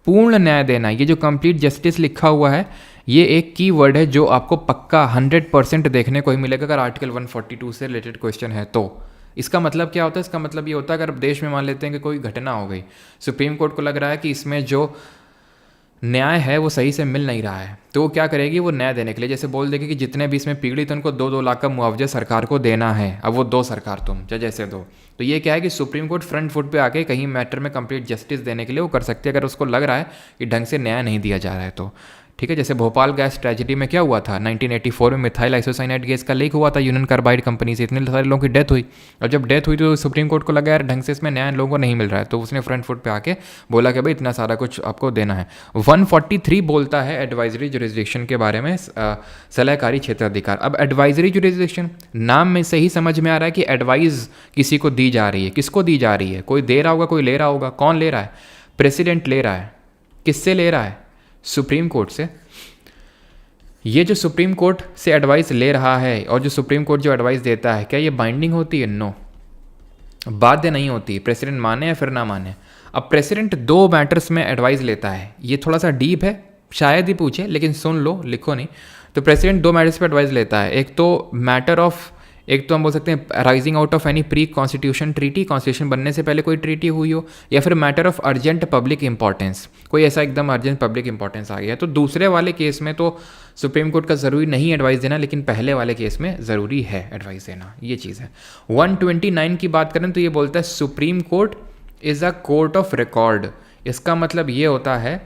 पूर्ण न्याय देना है, ये जो कंप्लीट जस्टिस लिखा हुआ है ये एक की वर्ड है जो आपको पक्का 100% देखने को ही मिलेगा अगर आर्टिकल 142 से रिलेटेड क्वेश्चन है तो. इसका मतलब क्या होता है? इसका मतलब ये होता है अगर देश में मान लेते हैं कि कोई घटना हो गई, सुप्रीम कोर्ट को लग रहा है कि इसमें जो न्याय है वो सही से मिल नहीं रहा है, तो वो क्या करेगी? वो न्याय देने के लिए जैसे बोल देगी कि जितने भी इसमें पीड़ित उनको 2-2 लाख का मुआवजा सरकार को देना है, अब वो दो सरकार तुम जैसे दो. तो ये क्या है कि सुप्रीम कोर्ट फ्रंट फुट पे आके कहीं मैटर में कंप्लीट जस्टिस देने के लिए वो कर सकती है अगर उसको लग रहा है कि ढंग से न्याय नहीं दिया जा रहा है तो. ठीक है, जैसे भोपाल गैस ट्रेजेडी में क्या हुआ था, 1984 में मिथाइल आइसोसाइनाइड गैस का लीक हुआ था यूनियन कार्बाइड कंपनी से, इतने सारे लोगों की डेथ हुई, और जब डेथ हुई तो सुप्रीम कोर्ट को लगा यार ढंग से इसमें न्याय लोगों को नहीं मिल रहा है, तो उसने फ्रंट फुट पे आके बोला कि भाई इतना सारा कुछ आपको देना है. 143 बोलता है एडवाइजरी जुरिस्डिक्शन के बारे में, सलाहकारी क्षेत्राधिकार. अब एडवाइजरी जुरिस्डिक्शन नाम में से ही समझ में आ रहा है कि एडवाइस किसी को दी जा रही है. किसको दी जा रही है? कोई दे रहा होगा, कोई ले रहा होगा. कौन ले रहा है? प्रेसिडेंट ले रहा है. किससे ले रहा है? सुप्रीम कोर्ट से. ये जो सुप्रीम कोर्ट से एडवाइस ले रहा है और जो सुप्रीम कोर्ट जो एडवाइस देता है, क्या ये बाइंडिंग होती है? नो, बाध्य नहीं होती. प्रेसिडेंट माने या फिर ना माने. अब प्रेसिडेंट 2 मैटर्स में एडवाइस लेता है, ये थोड़ा सा डीप है, शायद ही पूछे, लेकिन सुन लो, लिखो नहीं. तो प्रेसिडेंट 2 मैटर्स पे एडवाइस लेता है. एक तो हम बोल सकते हैं rising out of any pre constitution treaty, constitution बनने से पहले कोई ट्रीटी हुई हो, या फिर matter of urgent public importance, कोई ऐसा एकदम अर्जेंट पब्लिक इंपॉर्टेंस आ गया. तो दूसरे वाले केस में तो सुप्रीम कोर्ट का ज़रूरी नहीं एडवाइस देना, लेकिन पहले वाले केस में ज़रूरी है एडवाइस देना. ये चीज़ है. 129 की बात करें तो ये बोलता है supreme court is a court of record. इसका मतलब ये होता है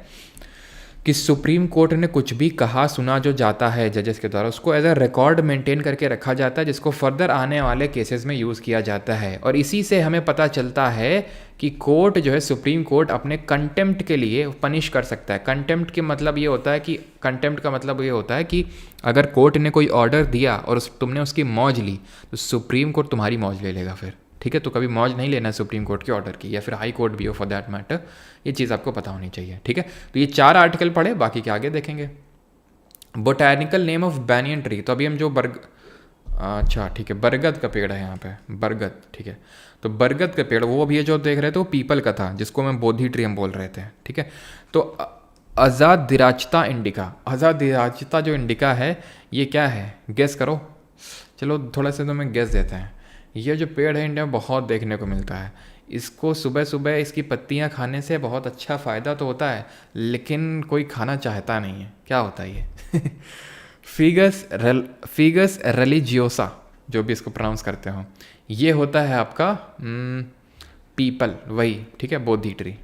कि सुप्रीम कोर्ट ने कुछ भी कहा सुना जो जाता है जजेस के द्वारा, उसको एज अ रिकॉर्ड मेंटेन करके रखा जाता है, जिसको फर्दर आने वाले केसेस में यूज़ किया जाता है. और इसी से हमें पता चलता है कि कोर्ट जो है, सुप्रीम कोर्ट अपने कंटेम्प्ट के लिए पनिश कर सकता है. कंटेम्प्ट के मतलब ये होता है कि कंटेम्प्ट का मतलब ये होता है कि अगर कोर्ट ने कोई ऑर्डर दिया और तुमने उसकी मौज ली तो सुप्रीम कोर्ट तुम्हारी मौज ले लेगा फिर. ठीक है, तो कभी मौज नहीं लेना है सुप्रीम कोर्ट के ऑर्डर की, या फिर हाई कोर्ट भी हो फॉर दैट मैटर. ये चीज़ आपको पता होनी चाहिए. ठीक है, तो ये 4 आर्टिकल पढ़े, बाकी के आगे देखेंगे. Botanical name of banyan tree, तो अभी हम जो अच्छा ठीक है, बरगद का पेड़ है यहाँ पे, बरगद. ठीक है, तो बरगद का पेड़ वो अभी ये जो देख रहे थे वो पीपल का था, जिसको मैं बोधि ट्री हम बोल रहे थे. ठीक है, तो अजादिराचता इंडिका। अजादिराचता जो इंडिका है ये क्या है, गेस करो। चलो थोड़ा सा तो मैं गेस देते हैं। ये जो पेड़ है इंडिया में बहुत देखने को मिलता है। इसको सुबह सुबह इसकी पत्तियां खाने से बहुत अच्छा फ़ायदा तो होता है, लेकिन कोई खाना चाहता नहीं है। क्या होता है ये? फीगस रिलीजियोसा, जो भी इसको प्रोनाउंस करते हो, ये होता है आपका पीपल, वही ठीक है, बोधी ट्री।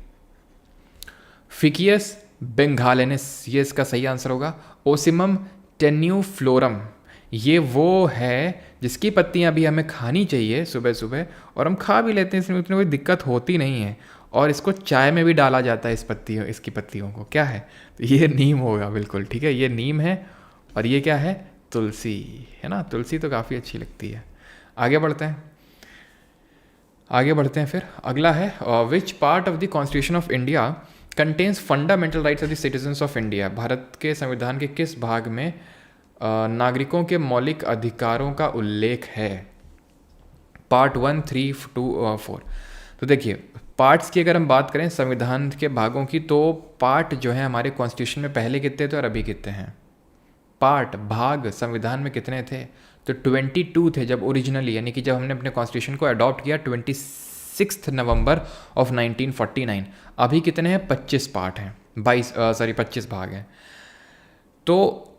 फिकियस बेंगालेनिस, ये इसका सही आंसर होगा। ओसिमम टेन्यूफ्लोरम, ये वो है जिसकी पत्तियां भी हमें खानी चाहिए सुबह सुबह, और हम खा भी लेते हैं, इसमें उतनी कोई दिक्कत होती नहीं है, और इसको चाय में भी डाला जाता है इसकी पत्तियों को। क्या है? तो ये नीम होगा, बिल्कुल ठीक है, ये नीम है। और ये क्या है? तुलसी है ना। तुलसी तो काफ़ी अच्छी लगती है। आगे बढ़ते हैं, आगे बढ़ते हैं। फिर अगला है which part of the constitution of India contains fundamental rights of the citizens of India. Bharat के संविधान के किस भाग में नागरिकों के मौलिक अधिकारों का उल्लेख है? पार्ट 1, 3, 2, 4। तो देखिए, पार्ट्स की अगर हम बात करें संविधान के भागों की, तो पार्ट जो है हमारे कॉन्स्टिट्यूशन में पहले कितने थे और अभी कितने हैं? पार्ट, भाग संविधान में कितने थे? तो 22 थे जब ओरिजिनली, यानी कि जब हमने अपने कॉन्स्टिट्यूशन को अडॉप्ट किया 26 नवंबर ऑफ 1949। अभी कितने हैं? 25 पार्ट हैं, 25 भाग हैं। तो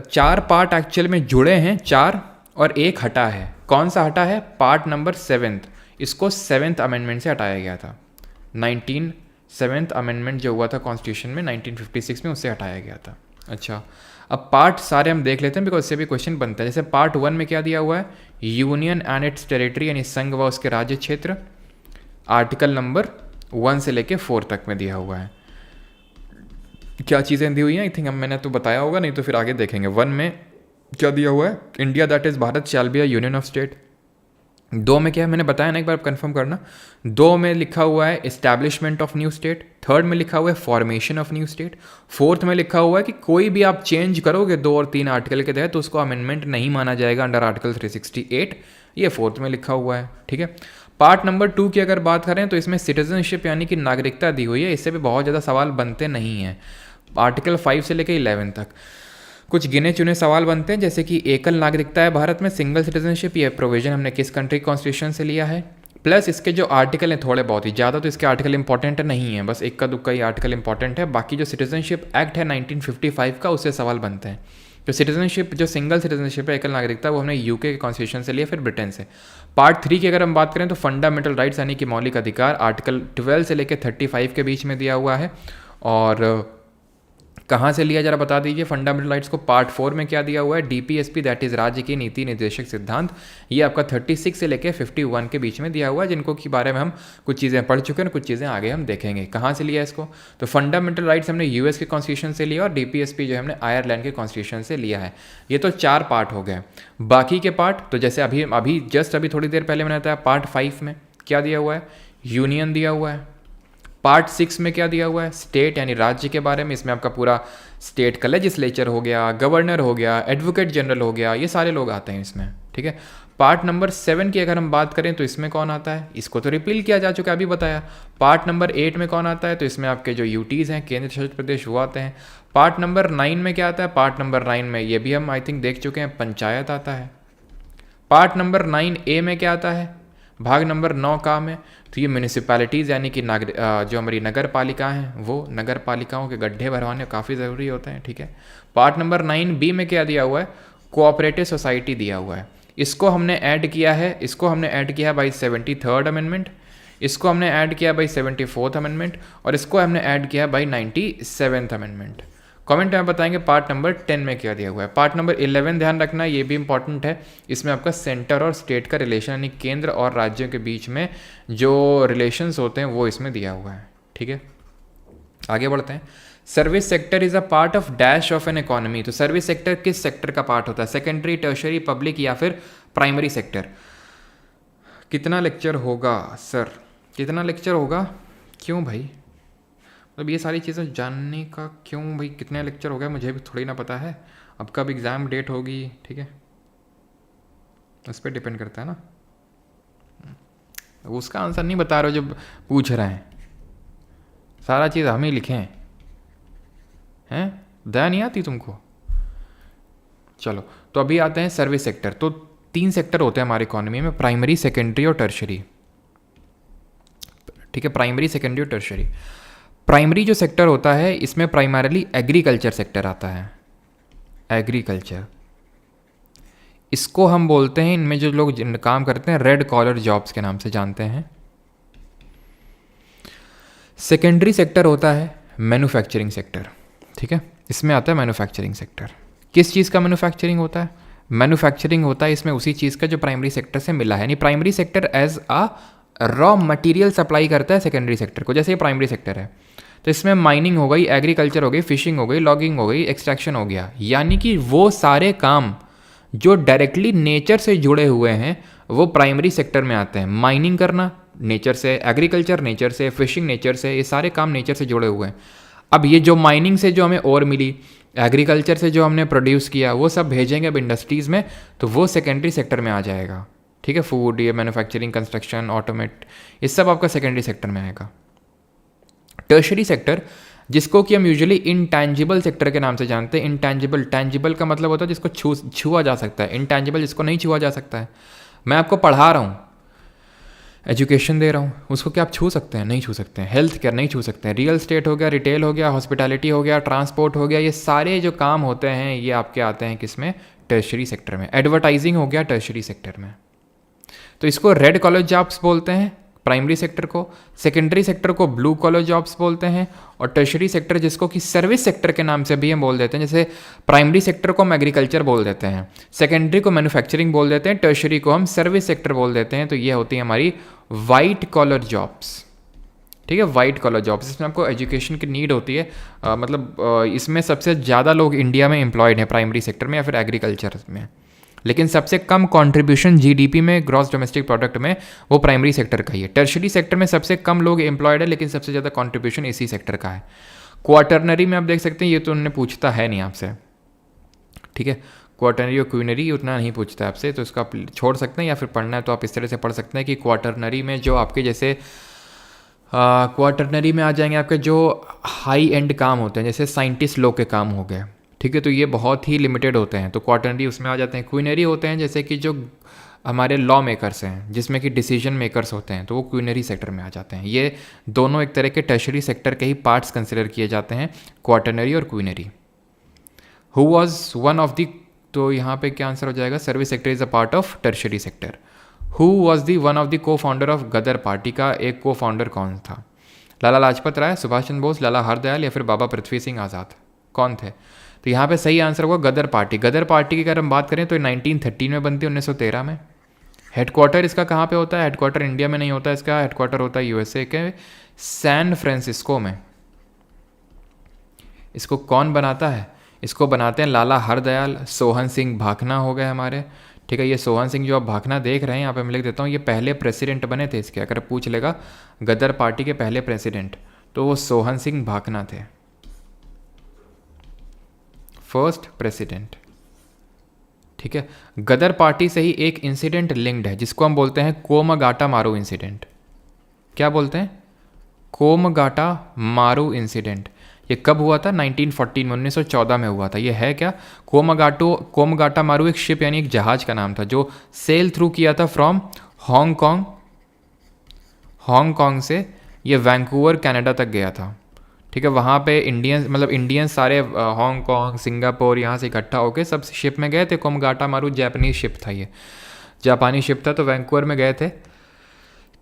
4 पार्ट एक्चुअल में जुड़े हैं, 4, और एक हटा है। कौन सा हटा है? Part number 7। इसको 7th अमेंडमेंट से हटाया गया था। 7th अमेंडमेंट जो हुआ था कॉन्स्टिट्यूशन में 1956 में, उससे हटाया गया था। अच्छा, अब पार्ट सारे हम देख लेते हैं, बिकॉज इससे भी क्वेश्चन बनता है। जैसे पार्ट 1 में क्या दिया हुआ है? यूनियन एंड इट्स टेरिटरी, यानी संघ व उसके राज्य क्षेत्र। आर्टिकल नंबर 1 से लेके 4 तक में दिया हुआ है। क्या चीज़ें दी हुई हैं? आई थिंक मैंने तो बताया होगा, नहीं तो फिर आगे देखेंगे। 1 में क्या दिया हुआ है? India that is Bharat shall be a union of state. 2 में क्या है? मैंने बताया ना, एक बार कंफर्म करना। 2 में लिखा हुआ है establishment of new state. 3rd में लिखा हुआ है formation of new state. 4th में लिखा हुआ है कि कोई भी आप चेंज करोगे 2 और 3 आर्टिकल के तहत तो उसको अमेंडमेंट नहीं माना जाएगा अंडर आर्टिकल 368। ये 4th में लिखा हुआ है, ठीक है। पार्ट नंबर 2 की अगर बात करें तो इसमें सिटीजनशिप यानी कि नागरिकता दी हुई है। इससे भी बहुत ज़्यादा सवाल बनते नहीं हैं। आर्टिकल 5 से लेकर 11 तक कुछ गिने चुने सवाल बनते हैं, जैसे कि एकल नागरिकता है भारत में, सिंगल सिटीजनशिप। ये प्रोविजन हमने किस कंट्री कॉन्स्टिट्यूशन से लिया है। प्लस इसके जो आर्टिकल हैं थोड़े बहुत ही, ज़्यादा तो इसके आर्टिकल इंपॉर्टेंट नहीं है, बस एक का दुक्का ही आर्टिकल इंपॉर्टेंट है। बाकी जो सिटीजनशिप एक्ट है 1955 का, उससे सवाल बनते हैं। तो सिटीजनशिप, जो सिंगल सिटीजनशिप है, एकल नागरिकता, वो हमने यूके के कॉन्स्टिट्यूशन से लिया, फिर ब्रिटेन से। पार्ट 3 की अगर हम बात करें तो फंडामेंटल राइट्स यानी कि मौलिक अधिकार, आर्टिकल 12 से लेकर 35 के बीच में दिया हुआ है। और कहाँ से लिया जरा बता दीजिए फंडामेंटल राइट्स को। पार्ट 4 में क्या दिया हुआ है? डीपीएसपी, दैट इज राज्य की नीति निर्देशक सिद्धांत। ये आपका 36 से लेकर 51 के बीच में दिया हुआ है, जिनको के बारे में हम कुछ चीज़ें पढ़ चुके हैं, कुछ चीज़ें आगे हम देखेंगे। कहाँ से लिया इसको? तो फंडामेंटल राइट्स हमने यूएस के कॉन्स्टिट्यूशन से लिया, और डीपीएसपी जो हमने आयरलैंड के कॉन्स्टिट्यूशन से लिया है। ये तो 4 पार्ट हो गए। बाकी के पार्ट तो जैसे अभी थोड़ी देर पहले मैंने बताया, पार्ट 5 में क्या दिया हुआ है? यूनियन दिया हुआ है। पार्ट 6 में क्या दिया हुआ है? स्टेट यानी राज्य के बारे में। इसमें आपका पूरा स्टेट का लेजिस्लेचर हो गया, गवर्नर हो गया, एडवोकेट जनरल हो गया, ये सारे लोग आते हैं इसमें, ठीक है। पार्ट नंबर 7 की अगर हम बात करें तो इसमें कौन आता है? इसको तो रिपील किया जा चुका है, अभी बताया। पार्ट नंबर 8 में कौन आता है? तो इसमें आपके जो यूटीज़ हैं, केंद्र शासित प्रदेश, वो आते हैं। पार्ट नंबर 9 में क्या आता है? पार्ट नंबर 9 में ये भी हम आई थिंक देख चुके हैं, पंचायत आता है। पार्ट नंबर 9A में क्या आता है? भाग नंबर 9 का में तो ये म्यूनिसिपैलिटीज़ यानी कि जो हमारी नगर पालिका हैं, वो नगर पालिकाओं के गड्ढे भरवाने काफ़ी ज़रूरी होते हैं, ठीक है। पार्ट नंबर 9B में क्या दिया हुआ है? कोऑपरेटिव सोसाइटी दिया हुआ है। इसको हमने ऐड किया है बाई 73rd अमेंडमेंट, इसको हमने ऐड किया बाई 74th अमेंडमेंट, और इसको हमने ऐड किया बाई 97th अमेंडमेंट। कमेंट में बताएंगे पार्ट नंबर 10 में क्या दिया हुआ है। पार्ट नंबर 11 ध्यान रखना, ये भी इंपॉर्टेंट है। इसमें आपका सेंटर और स्टेट का रिलेशन यानी केंद्र और राज्यों के बीच में जो रिलेशंस होते हैं वो इसमें दिया हुआ है, ठीक है। आगे बढ़ते हैं। Service sector is a part of dash of an economy. तो सर्विस सेक्टर किस सेक्टर का पार्ट होता है? सेकेंडरी, टर्शरी, पब्लिक या फिर प्राइमरी सेक्टर? कितना लेक्चर होगा सर? कितना लेक्चर होगा? क्यों भाई? मतलब ये सारी चीज़ें जानने का क्यों भाई? कितने लेक्चर हो गए मुझे भी थोड़ी ना पता है। अब कब एग्ज़ाम डेट होगी, ठीक है, उस पर डिपेंड करता है ना। उसका आंसर नहीं बता रहे हो जब पूछ रहे हैं, सारा चीज़ हम ही लिखें। हैं, दया नहीं आती तुमको? चलो, तो अभी आते हैं सर्विस सेक्टर। तो 3 सेक्टर होते हैं हमारी इकोनॉमी में, प्राइमरी, सेकेंडरी और टर्शरी। ठीक है, प्राइमरी, सेकेंडरी और टर्शरी। प्राइमरी जो सेक्टर होता है इसमें प्राइमरली एग्रीकल्चर सेक्टर आता है। एग्रीकल्चर, इसको हम बोलते हैं, इनमें जो लोग काम करते हैं रेड कॉलर जॉब्स के नाम से जानते हैं। सेकेंडरी सेक्टर होता है मैन्युफैक्चरिंग सेक्टर। ठीक है, इसमें आता है मैन्युफैक्चरिंग सेक्टर। किस चीज़ का मैन्युफैक्चरिंग होता है? मैन्युफैक्चरिंग होता है इसमें उसी चीज़ का जो प्राइमरी सेक्टर से मिला है, यानी primary sector as a raw material supply करता है सेकेंडरी सेक्टर को। जैसे ये प्राइमरी सेक्टर है तो इसमें माइनिंग हो गई, एग्रीकल्चर हो गई, फिशिंग हो गई, लॉगिंग हो गई, एक्सट्रैक्शन हो गया, यानी कि वो सारे काम जो डायरेक्टली नेचर से जुड़े हुए हैं वो प्राइमरी सेक्टर में आते हैं। माइनिंग करना नेचर से, एग्रीकल्चर नेचर से, फिशिंग नेचर से, ये सारे काम नेचर से जुड़े हुए हैं। अब ये जो माइनिंग से जो हमें ओर मिली, एग्रीकल्चर से जो हमने प्रोड्यूस किया, वो सब भेजेंगे अब इंडस्ट्रीज़ में, तो वो सेकेंडरी सेक्टर में आ जाएगा। ठीक है, फूड, ये मैन्युफैक्चरिंग, कंस्ट्रक्शन, ऑटोमेट, ये सब आपका सेकेंडरी सेक्टर में आएगा। टर्शरी सेक्टर, जिसको कि हम यूजुअली इंटैंजिबल सेक्टर के नाम से जानते हैं। इंटैंजिबल, टैंजिबल का मतलब होता है जिसको छुआ जा सकता है, इंटैंजिबल जिसको नहीं छुआ जा सकता है। मैं आपको पढ़ा रहा हूँ, एजुकेशन दे रहा हूँ, उसको क्या आप छू सकते हैं? नहीं छू सकते हैं। हेल्थ केयर नहीं छू सकते हैं। रियल स्टेट हो गया, रिटेल हो गया, हॉस्पिटैलिटी हो गया, ट्रांसपोर्ट हो गया, ये सारे जो काम होते हैं ये आपके आते हैं किसमें? टर्शरी सेक्टर में। एडवर्टाइजिंग हो गया टर्शरी सेक्टर में। तो इसको रेड कॉलर जॉब्स बोलते हैं प्राइमरी सेक्टर को, सेकेंडरी सेक्टर को ब्लू कॉलर जॉब्स बोलते हैं, और टर्शरी सेक्टर जिसको कि सर्विस सेक्टर के नाम से भी हम बोल देते हैं। जैसे प्राइमरी सेक्टर को हम एग्रीकल्चर बोल देते हैं, सेकेंडरी को मैन्युफैक्चरिंग बोल देते हैं, टर्शरी को हम सर्विस सेक्टर बोल देते हैं। तो ये होती है हमारी वाइट कॉलर जॉब्स। ठीक है, वाइट कॉलर जॉब्स, इसमें आपको एजुकेशन की नीड होती है। इसमें सबसे ज़्यादा लोग इंडिया में एम्प्लॉयड हैं प्राइमरी सेक्टर में या फिर एग्रीकल्चर में, लेकिन सबसे कम कंट्रीब्यूशन जीडीपी में, ग्रॉस डोमेस्टिक प्रोडक्ट में, वो प्राइमरी सेक्टर का ही है। टर्शरी सेक्टर में सबसे कम लोग एम्प्लॉयड है, लेकिन सबसे ज़्यादा कंट्रीब्यूशन इसी सेक्टर का है। क्वार्टरनरी में आप देख सकते हैं, ये तो उन्होंने पूछता है नहीं आपसे। ठीक है, क्वार्टरनरी और क्वीनरी उतना नहीं पूछता है आपसे, तो इसको आप छोड़ सकते हैं, या फिर पढ़ना है तो आप इस तरह से पढ़ सकते हैं कि क्वार्टरनरी में जो आपके जैसे क्वार्टरनरी में आ जाएंगे आपके जो हाई एंड काम होते हैं, जैसे साइंटिस्ट लोग के काम हो गए। ठीक है, तो ये बहुत ही लिमिटेड होते हैं, तो क्वार्टरनरी उसमें आ जाते हैं। क्वीनरी होते हैं जैसे कि जो हमारे लॉ मेकर्स हैं, जिसमें कि डिसीजन मेकर्स होते हैं, तो वो क्वीनरी सेक्टर में आ जाते हैं। ये दोनों एक तरह के टर्शरी सेक्टर के ही पार्ट्स कंसिडर किए जाते हैं, क्वार्टरनरी और quinary. Who was one of the, तो यहाँ पे क्या आंसर हो जाएगा? Service sector is a part of tertiary sector. Who was the one of the को फाउंडर ऑफ गदर पार्टी का एक को फाउंडर कौन था? लाला लाजपत राय, सुभाष चंद्र बोस, लाला हरदयाल, या फिर बाबा पृथ्वी सिंह आज़ाद, कौन थे? तो यहाँ पे सही आंसर होगा गदर पार्टी। गदर पार्टी की अगर हम बात करें तो 1913 में बनती है, 1913 में। हेडक्वार्टर इसका कहाँ पे होता है? हेडक्वार्टर इंडिया में नहीं होता, इसका हेडक्वार्टर होता है यूएसए के सैन फ्रांसिस्को में। इसको कौन बनाता है? इसको बनाते हैं लाला हरदयाल, सोहन सिंह भाखना हो गए हमारे। ठीक है, ये सोहन सिंह जो आप भाखना देख रहे हैं यहाँ पे मैं लिख देता हूँ, ये पहले प्रेसिडेंट बने थे इसके। अगर पूछ लेगा गदर पार्टी के पहले प्रेसिडेंट, तो वो सोहन सिंह भाखना थे, फर्स्ट प्रेसिडेंट। ठीक है, गदर पार्टी से ही एक इंसिडेंट लिंक्ड है जिसको हम बोलते हैं कोमगाटा मारू इंसिडेंट। क्या बोलते हैं? कोमगाटा मारू इंसिडेंट। ये कब हुआ था? 1914 में, 1914 में हुआ था। ये है क्या? कोमगाटा मारू एक शिप यानी एक जहाज का नाम था जो सेल थ्रू किया था फ्रॉम हांगकांग। हांगकांग से ये वैंकूवर कनाडा तक गया था। ठीक है, वहाँ पे इंडियंस सारे हांगकांग, सिंगापुर यहाँ से इकट्ठा होकर सब शिप में गए थे। कोमगाटा मारू जापानीज शिप था, ये जापानी शिप था, तो वैंकूवर में गए थे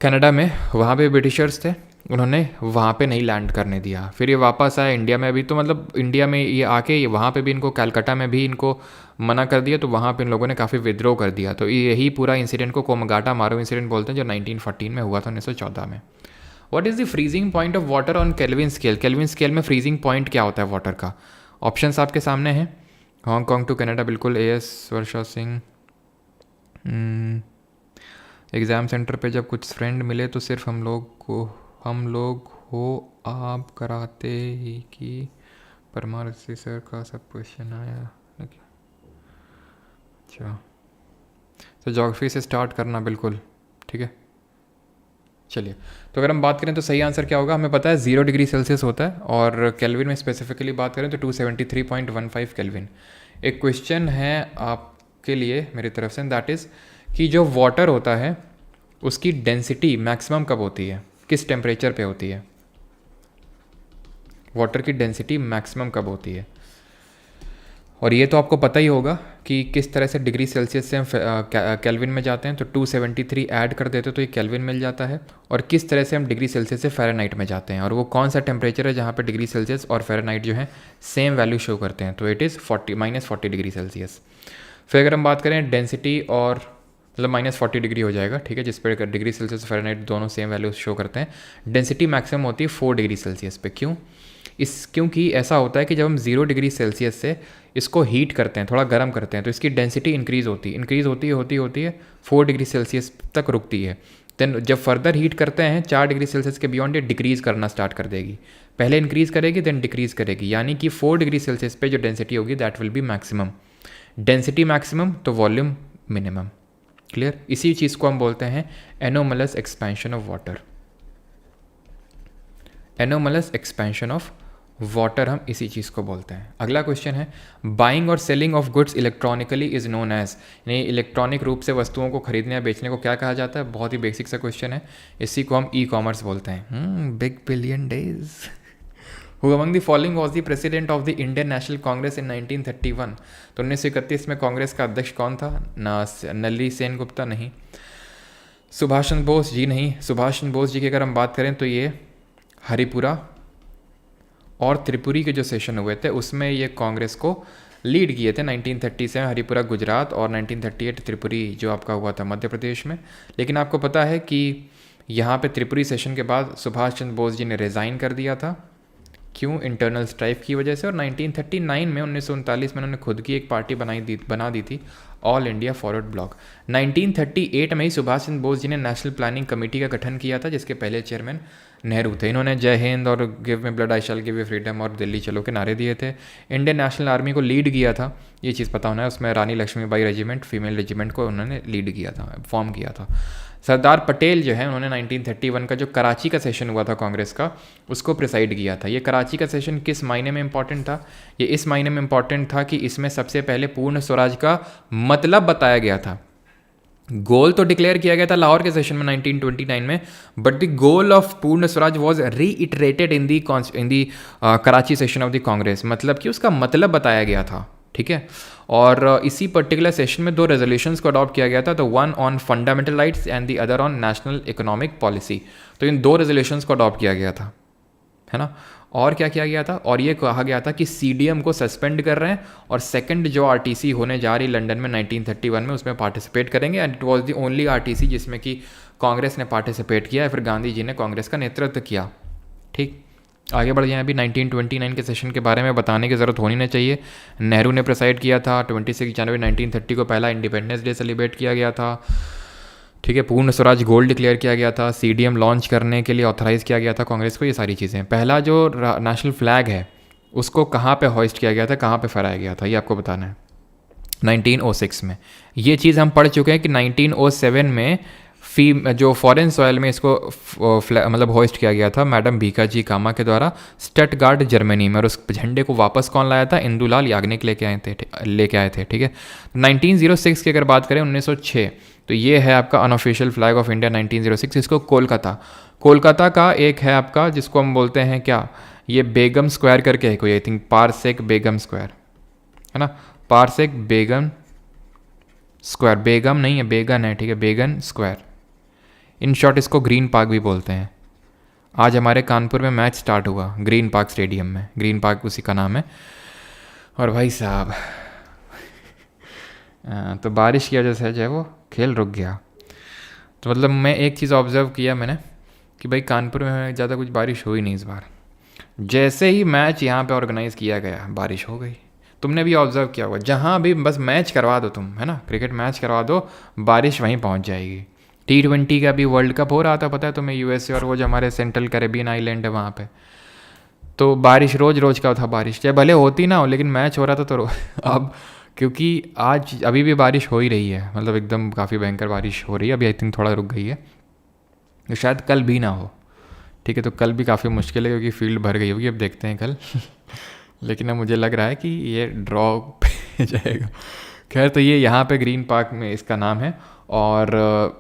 कनाडा में। वहाँ पे ब्रिटिशर्स थे, उन्होंने वहाँ पे नहीं लैंड करने दिया। फिर ये वापस आए इंडिया में भी, तो इंडिया में ये आके ये वहाँ पे भी इनको, कलकत्ता में भी इनको मना कर दिया, तो वहाँ पे इन लोगों ने काफ़ी विद्रोह कर दिया। तो यही पूरा इंसिडेंट को कोमगाटा मारू इंसिडेंट बोलते हैं, जो 1914 में हुआ था, 1914 में। What is the freezing point of water on kelvin scale? Kelvin scale में फ्रीजिंग पॉइंट क्या होता है वाटर का? ऑप्शंस आपके सामने हैं। हांगकांग टू कनाडा, बिल्कुल एएस वर्षा सिंह। एग्ज़ाम सेंटर पे जब कुछ फ्रेंड मिले तो सिर्फ हम लोग हो आप कराते ही कि परमार से सर का सब क्वेश्चन आया। अच्छा, तो ज्योग्राफी से स्टार्ट करना, बिल्कुल ठीक है। चलिए, तो अगर हम बात करें तो सही आंसर क्या होगा, हमें पता है 0 डिग्री सेल्सियस होता है, और केल्विन में स्पेसिफिकली बात करें तो 273.15 केल्विन। एक क्वेश्चन है आपके लिए मेरी तरफ से, दैट इज़ कि जो वाटर होता है उसकी डेंसिटी मैक्सिमम कब होती है, किस टेम्परेचर पे होती है, वाटर की डेंसिटी मैक्सिमम कब होती है। और ये तो आपको पता ही होगा कि किस तरह से डिग्री सेल्सियस से हम केल्विन में जाते हैं, तो 273 ऐड कर देते तो ये केल्विन मिल जाता है, और किस तरह से हम डिग्री सेल्सियस से फ़ारेनहाइट में जाते हैं, और वो कौन सा टेम्परेचर है जहाँ पे डिग्री सेल्सियस और फ़ारेनहाइट जो है सेम वैल्यू शो करते हैं, तो इट इज़ -40 डिग्री सेल्सियस। फिर अगर हम बात करें डेंसिटी, और मतलब -40 डिग्री हो जाएगा, ठीक है, जिस पर डिग्री सेल्सियस फ़ारेनहाइट दोनों सेम वैल्यू शो करते हैं। डेंसिटी मैक्सिमम होती है 4 डिग्री सेल्सियस पे। क्यों? क्योंकि ऐसा होता है कि जब हम 0 डिग्री सेल्सियस से इसको हीट करते हैं, थोड़ा गर्म करते हैं, तो इसकी डेंसिटी इंक्रीज़ होती है 4 डिग्री सेल्सियस तक रुकती है। देन जब फर्दर हीट करते हैं 4 डिग्री सेल्सियस के बियॉन्ड, ये डिक्रीज़ करना स्टार्ट कर देगी, पहले इंक्रीज़ करेगी देन डिक्रीज़ करेगी, यानी कि 4 डिग्री सेल्सियस पे जो डेंसिटी होगी that will be maximum. Density maximum तो वॉल्यूम मिनिमम। क्लियर? इसी चीज़ को हम बोलते हैं anomalous expansion of water. Anomalous expansion of water हम इसी चीज़ को बोलते हैं। अगला क्वेश्चन है, बाइंग और selling of goods electronically is known as, यानी इलेक्ट्रॉनिक रूप से वस्तुओं को खरीदने या बेचने को क्या कहा जाता है। बहुत ही बेसिक सा क्वेश्चन है, इसी को हम ई कॉमर्स बोलते हैं। Big billion days. Who among the following was the president of the Indian national congress in 1931। तो 1931 में कांग्रेस का अध्यक्ष कौन था? ना नली सेन गुप्ता नहीं, सुभाष चंद्र बोस जी नहीं। सुभाष चंद्र बोस जी की अगर हम बात करें तो ये हरिपुरा और त्रिपुरी के जो सेशन हुए थे उसमें ये कांग्रेस को लीड किए थे। 1930 से हरिपुरा गुजरात और 1938 त्रिपुरी जो आपका हुआ था मध्य प्रदेश में। लेकिन आपको पता है कि यहाँ पे त्रिपुरी सेशन के बाद सुभाष चंद्र बोस जी ने रिज़ाइन कर दिया था। क्यों? इंटरनल स्ट्राइफ की वजह से। और 1939 में 1939 में उन्होंने खुद की एक पार्टी बना दी थी, ऑल इंडिया फॉरवर्ड ब्लॉक। 1938 में ही सुभाष चंद्र बोस जी ने नेशनल प्लानिंग कमेटी का गठन किया था, जिसके पहले चेयरमैन नेहरू थे। इन्होंने जय हिंद और give me blood I shell give you freedom और दिल्ली चलो के नारे दिए थे। इंडियन नेशनल आर्मी को लीड किया था, ये चीज़ पता होना है, उसमें रानी लक्ष्मीबाई रेजिमेंट फीमेल रेजिमेंट को उन्होंने लीड किया था, फॉर्म किया था। सरदार पटेल जो है उन्होंने 1931 का जो कराची का सेशन हुआ था कांग्रेस का, उसको प्रिसाइड किया था। ये कराची का सेशन किस मायने में इंपॉर्टेंट था? ये इस मायने में इंपॉर्टेंट था कि इसमें सबसे पहले पूर्ण स्वराज का मतलब बताया गया था। गोल तो डिक्लेयर किया गया था लाहौर के सेशन में 1929 में, but the goal of Purna Swaraj was reiterated in the Karachi session of the congress, मतलब कि उसका मतलब बताया गया था। ठीक है, और इसी पर्टिकुलर सेशन में 2 रेजोल्यूशंस को अडॉप्ट किया गया था, तो one on fundamental rights and the other on national economic policy. तो इन 2 रेजोल्यूशंस को अडॉप्ट किया गया था, है ना। और क्या किया गया था? और ये कहा गया था कि सीडीएम को सस्पेंड कर रहे हैं, और सेकंड जो आरटीसी होने जा रही लंदन में 1931 में, उसमें पार्टिसिपेट करेंगे। And it was the only RTC जिसमें कि कांग्रेस ने पार्टिसिपेट किया, फिर गांधी जी ने कांग्रेस का नेतृत्व किया। ठीक, आगे बढ़ जाए। अभी 1929 के सेशन के बारे में बताने की ज़रूरत होनी नहीं चाहिए। नेहरू ने प्रिसाइड किया था। 26 जनवरी 1930 को पहला इंडिपेंडेंस डे सेलिब्रेट किया गया था। ठीक है, पूर्ण स्वराज गोल डिक्लेयर किया गया था, सीडीएम लॉन्च करने के लिए ऑथराइज़ किया गया था कांग्रेस को, ये सारी चीज़ें। पहला जो नेशनल फ्लैग है उसको कहाँ पे हॉइस्ट किया गया था, कहाँ पे फहराया गया था, ये आपको बताना है। 1906 में। ये चीज़ हम पढ़ चुके हैं कि 1907 में जो फॉरेन सॉयल में इसको मतलब होस्ट किया गया था मैडम भीखा जी कामा के द्वारा स्टटगार्ड जर्मनी में, और उस झंडे को वापस कौन लाया था? इंदुलाल याग्निक लेके आए थे। ठीक है, 1906 की अगर बात करें 1906, तो ये है आपका अनऑफिशियल फ्लैग ऑफ इंडिया 1906। इसको कोलकाता का एक है आपका जिसको हम बोलते हैं क्या, ये बेगम स्क्वायर करके है कोई, I think parsec Begum square, है ना, पारसेक बेगम स्क्वायर, बेगम नहीं है बेगन है, ठीक है, बेगन स्क्वायर। इन शॉर्ट इसको ग्रीन पार्क भी बोलते हैं। आज हमारे कानपुर में मैच स्टार्ट हुआ ग्रीन पार्क स्टेडियम में, ग्रीन पार्क उसी का नाम है। और भाई साहब तो बारिश की वजह से जो है वो खेल रुक गया। तो मतलब मैं एक चीज़ ऑब्ज़र्व किया मैंने कि भाई कानपुर में ज़्यादा कुछ बारिश हुई नहीं इस बार। जैसे ही मैच यहाँ पे ऑर्गेनाइज़ किया गया बारिश हो गई। तुमने भी ऑब्ज़र्व किया होगा, जहाँ भी बस मैच करवा दो तुम, है ना, क्रिकेट मैच करवा दो, बारिश वहीं पहुँच जाएगी। T20 का भी वर्ल्ड कप हो रहा था, पता है तुम्हें, यूएसए और वो जो हमारे सेंट्रल कैरेबियन आइलैंड है वहाँ पे, तो बारिश रोज़ का था बारिश, चाहे भले होती ना हो लेकिन मैच हो रहा था तो अब क्योंकि आज अभी भी बारिश हो ही रही है, मतलब एकदम काफ़ी भयंकर बारिश हो रही है। अभी आई थिंक थोड़ा रुक गई है। तो शायद कल भी ना हो, ठीक है। तो कल भी काफ़ी मुश्किल है क्योंकि फील्ड भर गई होगी, अब देखते हैं कल लेकिन अब मुझे लग रहा है कि ये ड्रॉ पे जाएगा। खैर, तो ये यहाँ पे ग्रीन पार्क में इसका नाम है। और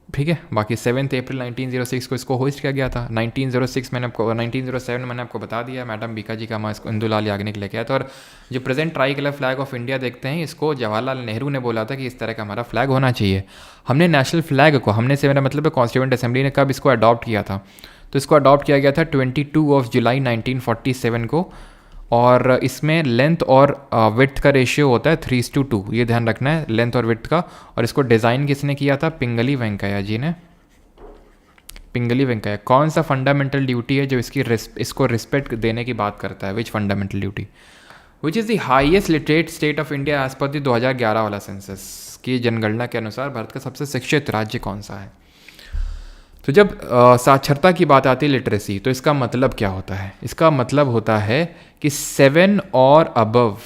ठीक है, बाकी 7 अप्रैल 1906 को इसको होस्ट किया गया था। 1906 मैंने आपको 1907 मैंने आपको बता दिया, मैडम बीका जी का माँ इसको इंदुलाल याग्निक लेके आया था। और जो present try colour flag of India देखते हैं, इसको जवाहरलाल नेहरू ने बोला था कि इस तरह का हमारा फ्लैग होना चाहिए। हमने नेशनल फ्लैग को, हमने से मेरा मतलब है कॉन्स्टिट्यूएंट असेंबली ने कब इसको अडॉप्ट किया था, तो इसको अडॉप्ट किया गया था 22 जुलाई 1947 को। और इसमें लेंथ और विड्थ का रेशियो होता है 3:2, ये ध्यान रखना है, लेंथ और विड्थ का। और इसको डिज़ाइन किसने किया था? पिंगली वेंकैया जी ने। पिंगली वेंकैया। कौन सा फंडामेंटल ड्यूटी है जो इसको रिस्पेक्ट देने की बात करता है? Which fundamental duty which is the highest literate state of India as per the 2011 वाला सेंसस की जनगणना के अनुसार भारत का सबसे शिक्षित राज्य कौन सा है? तो जब साक्षरता की बात आती है, लिटरेसी, तो इसका मतलब क्या होता है? इसका मतलब होता है कि 7 और अबव,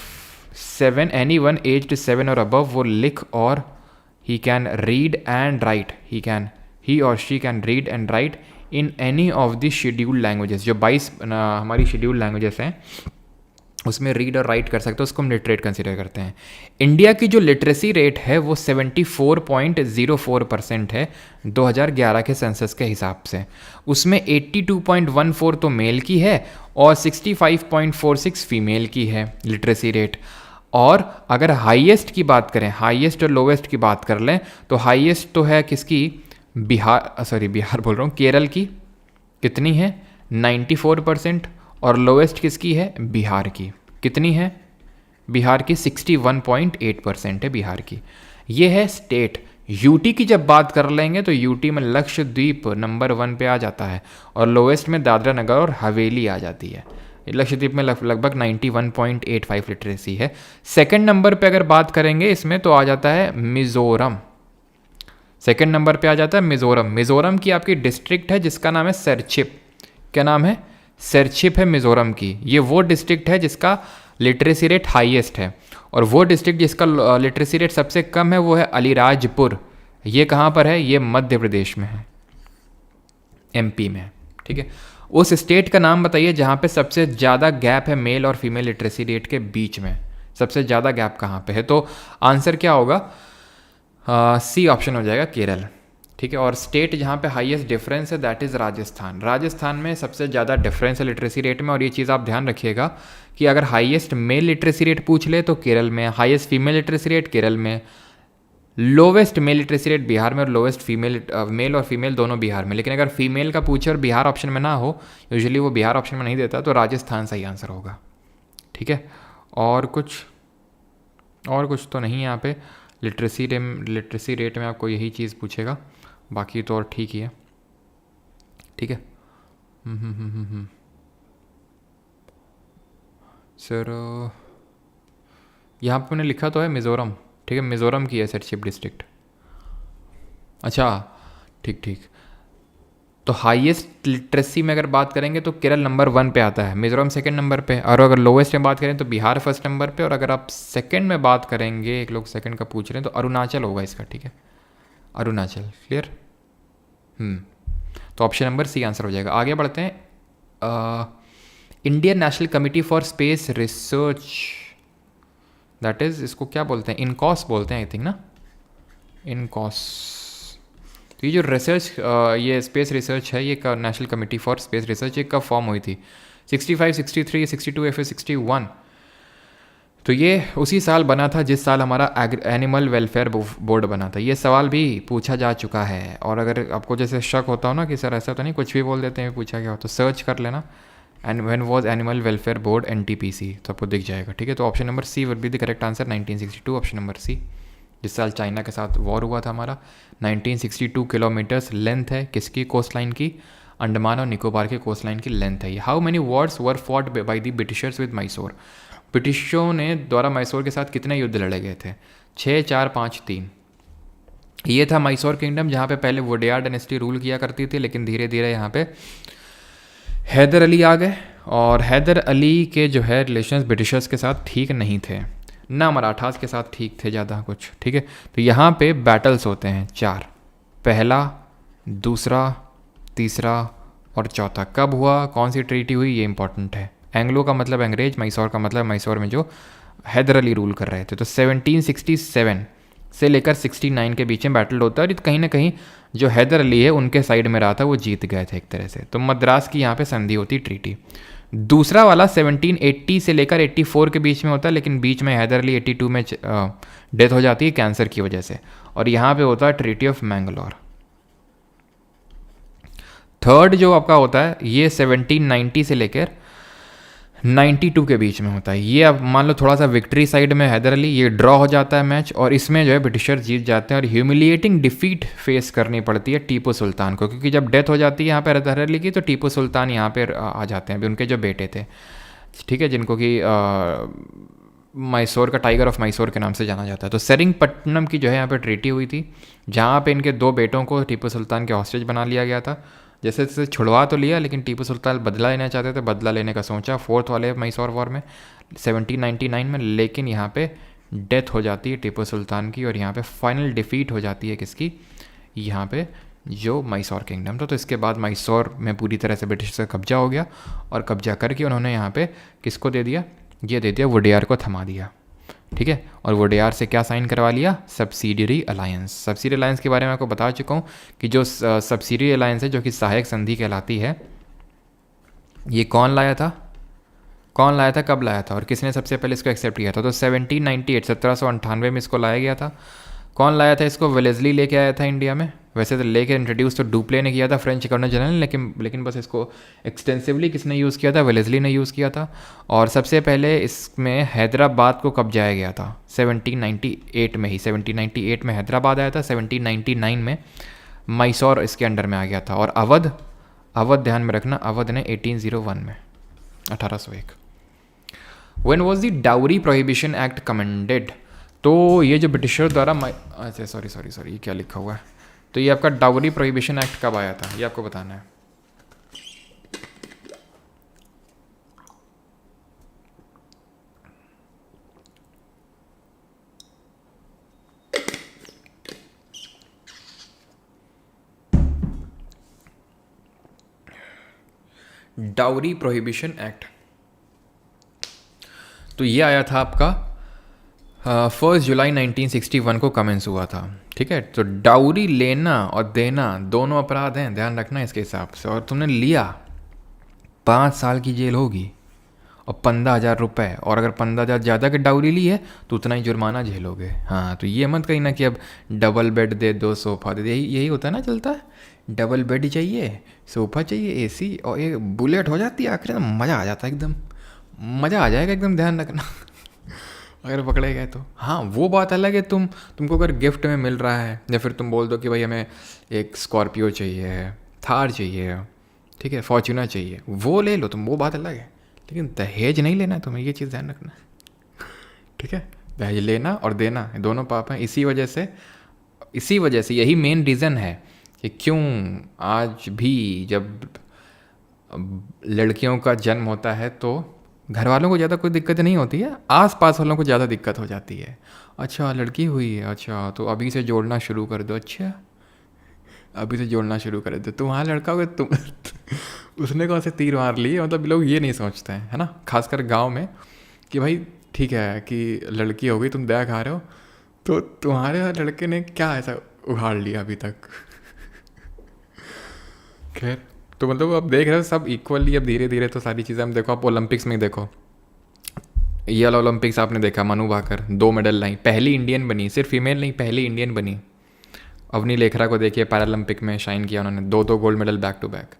7 एनी वन एज्ड 7 और अबव वो लिख और he can read and write, he और she can read and write in any of the scheduled languages. जो 22 हमारी शेड्यूल्ड लैंग्वेजेस हैं उसमें रीड और राइट कर सकते हो, उसको हम लिटरेट कंसिडर करते हैं। इंडिया की जो लिटरेसी रेट है वो 74.04% है 2011 के सेंसस के हिसाब से। उसमें 82.14 तो मेल की है और 65.46 फीमेल की है लिटरेसी रेट। और अगर हाईएस्ट की बात करें, हाईएस्ट और लोवेस्ट की बात कर लें, तो हाईएस्ट तो है किसकी? बिहार बोल रहा हूँ, केरल की। कितनी है? 94%। और लोवेस्ट किसकी है? बिहार की। कितनी है? बिहार की 61.8% है बिहार की। ये है स्टेट। यूटी की जब बात कर लेंगे तो यूटी में लक्षद्वीप नंबर 1 पे आ जाता है और लोवेस्ट में दादरा नगर और हवेली आ जाती है। लक्षद्वीप में लगभग 91.85 लिटरेसी है। सेकंड नंबर पे अगर बात करेंगे इसमें तो आ जाता है मिज़ोरम। सेकंड नंबर पे आ जाता है मिज़ोरम। मिज़ोरम की आपकी डिस्ट्रिक्ट है जिसका नाम है सेरचिप। क्या नाम है? सेरचिप है मिज़ोरम की। ये वो डिस्ट्रिक्ट है जिसका लिटरेसी रेट हाईएस्ट है। और वो डिस्ट्रिक्ट जिसका लिटरेसी रेट सबसे कम है वो है अलीराजपुर। ये कहाँ पर है? ये मध्य प्रदेश में है, एमपी में है, ठीक है। उस स्टेट का नाम बताइए जहाँ पे सबसे ज़्यादा गैप है मेल और फीमेल लिटरेसी रेट के बीच में। सबसे ज़्यादा गैप कहाँ पे है? तो आंसर क्या होगा? सी ऑप्शन हो जाएगा, केरल, ठीक है। और स्टेट जहाँ पे हाईएस्ट डिफरेंस है दैट इज़ राजस्थान। राजस्थान में सबसे ज़्यादा डिफरेंस है लिटरेसी रेट में। और ये चीज़ आप ध्यान रखिएगा कि अगर हाईएस्ट मेल लिटरेसी रेट पूछ ले तो केरल में, highest female literacy rate Kerala में, lowest male literacy rate Bihar में और लोवेस्ट फीमेल मेल और फीमेल दोनों बिहार में। लेकिन अगर फीमेल का पूछे और बिहार ऑप्शन में ना हो, यूजुअली वो बिहार ऑप्शन में नहीं देता, तो राजस्थान सही आंसर होगा, ठीक है। और कुछ तो नहीं यहाँ पे। लिटरेसी रेट में आपको यही चीज़ पूछेगा, बाकी तो और ठीक ही है, ठीक है। सर यहाँ पे मैंने लिखा तो है मिज़ोरम, ठीक है, मिज़ोरम की है सेरचिप डिस्ट्रिक्ट। अच्छा, ठीक। तो हाईएस्ट लिटरेसी में अगर बात करेंगे तो केरल नंबर 1 पे आता है, मिज़ोरम सेकंड नंबर पे। और अगर लोवेस्ट में बात करें तो बिहार फर्स्ट नंबर पे। और अगर आप सेकंड में बात करेंगे, एक लोग सेकंड का पूछ रहे हैं, तो अरुणाचल होगा इसका, ठीक है, अरुणाचल। क्लियर? तो ऑप्शन नंबर सी आंसर हो जाएगा। आगे बढ़ते हैं। Indian national committee for space research, that is, इसको क्या बोलते हैं? इनकॉस बोलते हैं आई थिंक ना, इनकॉस। तो ये जो रिसर्च, ये स्पेस रिसर्च है, ये national committee for space research, ये कब फॉर्म हुई थी? 65, 63, 62 या फिर 61? तो ये उसी साल बना था जिस साल हमारा एनिमल वेलफेयर बोर्ड बना था। ये सवाल भी पूछा जा चुका है। और अगर आपको जैसे शक होता हो ना कि सर ऐसा तो नहीं कुछ भी बोल देते हैं पूछा गया हो, तो सर्च कर लेना and when was animal welfare board NTPC, तो आपको दिख जाएगा, ठीक है। तो option number C would be the correct answer, 1962, option number C. जिस साल चाइना के साथ वॉर हुआ था हमारा। 1962 किलोमीटर्स लेंथ है किसकी कोस्ट लाइन की? अंडमान और निकोबार के कोस्ट लाइन की लेंथ है ये। How many Wars were fought by the Britishers with Mysore? ब्रिटिशों ने द्वारा मैसूर के साथ कितने युद्ध लड़े गए थे? 6, 4, 5, 3। ये था मैसूर किंगडम जहाँ पे पहले वुडेयार डायनेस्टी रूल किया करती थी, लेकिन धीरे धीरे यहाँ पे हैदर अली आ गए। और हैदर अली के जो है रिलेशंस ब्रिटिशर्स के साथ ठीक नहीं थे, ना मराठास के साथ ठीक थे ज़्यादा कुछ, ठीक है। तो यहाँ पे बैटल्स होते हैं 4, पहला, दूसरा, तीसरा और चौथा कब हुआ, कौन सी ट्रीटी हुई, ये इंपॉर्टेंट है। एंग्लो का मतलब अंग्रेज, मैसूर का मतलब मैसूर में जो हैदर अली रूल कर रहे थे। तो 1767 से लेकर 69 के बीच में बैटल होता है और कहीं ना कहीं जो हैदर अली है उनके साइड में रहा था, वो जीत गए थे एक तरह से। तो मद्रास की यहाँ पे संधि होती ट्रीटी। दूसरा वाला 1780 से लेकर 84 के बीच में होता है, लेकिन बीच में हैदर अली 82 में डेथ हो जाती है कैंसर की वजह से, और यहाँ पे होता है ट्रीटी ऑफ मैंगलोर। थर्ड जो आपका होता है ये 1790 से लेकर 92 के बीच में होता है। ये अब मान लो थोड़ा सा विक्ट्री साइड में हैदर अली, ये ड्रॉ हो जाता है मैच, और इसमें जो है ब्रिटिशर जीत जाते हैं और ह्यूमिलिएटिंग डिफीट फेस करनी पड़ती है टीपू सुल्तान को, क्योंकि जब डेथ हो जाती है यहाँ पे हैदर अली की, तो टीपू सुल्तान यहाँ पे आ जाते हैं, अभी उनके जो बेटे थे, ठीक है, जिनको कि मैसूर का टाइगर ऑफ मैसूर के नाम से जाना जाता है। तो सेरिंगपट्टनम की जो है यहाँ पे ट्रीटी हुई थी, जहाँ पे इनके दो बेटों को टीपू सुल्तान के हॉस्टेज बना लिया गया था। जैसे जैसे छुड़वा तो लिया, लेकिन टीपू सुल्तान बदला लेना चाहते थे, बदला लेने का सोचा फोर्थ वाले मैसूर वॉर में 1799 में, लेकिन यहाँ पे डेथ हो जाती है टीपू सुल्तान की, और यहाँ पे फाइनल डिफीट हो जाती है किसकी, यहाँ पे जो मैसूर किंगडम था। तो इसके बाद मैसूर में पूरी तरह से ब्रिटिश से कब्जा हो गया, और कब्जा करके उन्होंने यहाँ पे किसको दे दिया, ये दे दिया वुडेयार को थमा दिया, ठीक है। और वुडेयार से क्या साइन करवा लिया, सब्सिडियरी अलायंस। सब्सिडियरी अलायंस के बारे में आपको बता चुका हूँ कि जो सब्सिडियरी अलायंस है, जो कि सहायक संधि कहलाती है, ये कौन लाया था, कब लाया था, और किसने सबसे पहले इसको एक्सेप्ट किया था। तो 1798 1798 में इसको लाया गया था। कौन लाया था इसको, वेलेस्ली लेके आया था इंडिया में। वैसे तो लेके इंट्रोड्यूस तो डुप्ले ने किया था, फ्रेंच गवर्नर जनरल ने, लेकिन बस इसको एक्सटेंसिवली किसने यूज़ किया था, वेलेस्ली ने यूज़ किया था। और सबसे पहले इसमें हैदराबाद को कब्जाया गया था 1798 में ही। 1798 में हैदराबाद आया था, 1799 में मैसूर इसके अंडर में आ गया था। और अवध ध्यान में रखना, अवध ने 1801 में 1801। When was the dowry prohibition act commended. तो ये जो ब्रिटिशर द्वारा अच्छा सॉरी ये क्या लिखा हुआ है, तो ये आपका डाउरी प्रोहिबिशन एक्ट कब आया था, ये आपको बताना है। डाउरी प्रोहिबिशन एक्ट, तो ये आया था आपका 1 जुलाई 1961 को कमेंस हुआ था, ठीक है। तो डाउरी लेना और देना दोनों अपराध हैं, ध्यान रखना इसके हिसाब से। और तुमने लिया 5 साल की जेल होगी और 15,000 रुपये, और अगर 15,000 ज़्यादा की डाउरी ली है तो उतना ही जुर्माना झेलोगे। हाँ, तो ये मत कहीं ना कि अब डबल बेड दे दो, सोफ़ा दे दे, यही होता है ना, चलता है। डबल बेड चाहिए, सोफ़ा चाहिए, एसी, और एक बुलेट हो जाती है आखिर में, मज़ा आ जाता है एकदम, मज़ा आ जाएगा एकदम, ध्यान रखना अगर पकड़े गए तो। हाँ, वो बात अलग है, तुमको अगर गिफ्ट में मिल रहा है, या फिर तुम बोल दो कि भाई हमें एक स्कॉर्पियो चाहिए, थार चाहिए, ठीक है, फॉर्च्यूनर चाहिए, वो ले लो तुम, वो बात अलग है। लेकिन दहेज नहीं लेना है तुम्हें, ये चीज़ ध्यान रखना, ठीक है। दहेज लेना और देना दोनों पाप हैं। इसी वजह से यही मेन रीज़न है कि क्यों आज भी जब लड़कियों का जन्म होता है तो घर वालों को ज़्यादा कोई दिक्कत नहीं होती है, आस पास वालों को ज़्यादा दिक्कत हो जाती है। अच्छा लड़की हुई है, अच्छा तो अभी से जोड़ना शुरू कर दो, अच्छा अभी से जोड़ना शुरू कर दो, तुम्हारा लड़का हो तुम उसने कौन से तीर मार लिए, मतलब लोग ये नहीं सोचते हैं, है ना, खासकर गांव में, कि भाई ठीक है कि लड़की हो गई, तुम दया खा रहे हो, तो तुम्हारे लड़के ने क्या ऐसा उखाड़ लिया अभी तक खैर, तो मतलब अब देख रहे हो सब इक्वली, अब धीरे धीरे तो सारी चीज़ें हम देखो, आप ओलंपिक्स में देखो, ये वाला ओलंपिक्स आपने देखा, मनु भाकर 2 मेडल लाई, पहली इंडियन बनी, सिर्फ फीमेल नहीं, पहली इंडियन बनी। अवनी लेखरा को देखिए, पैरालंपिक में शाइन किया उन्होंने, 2 gold medal back to back.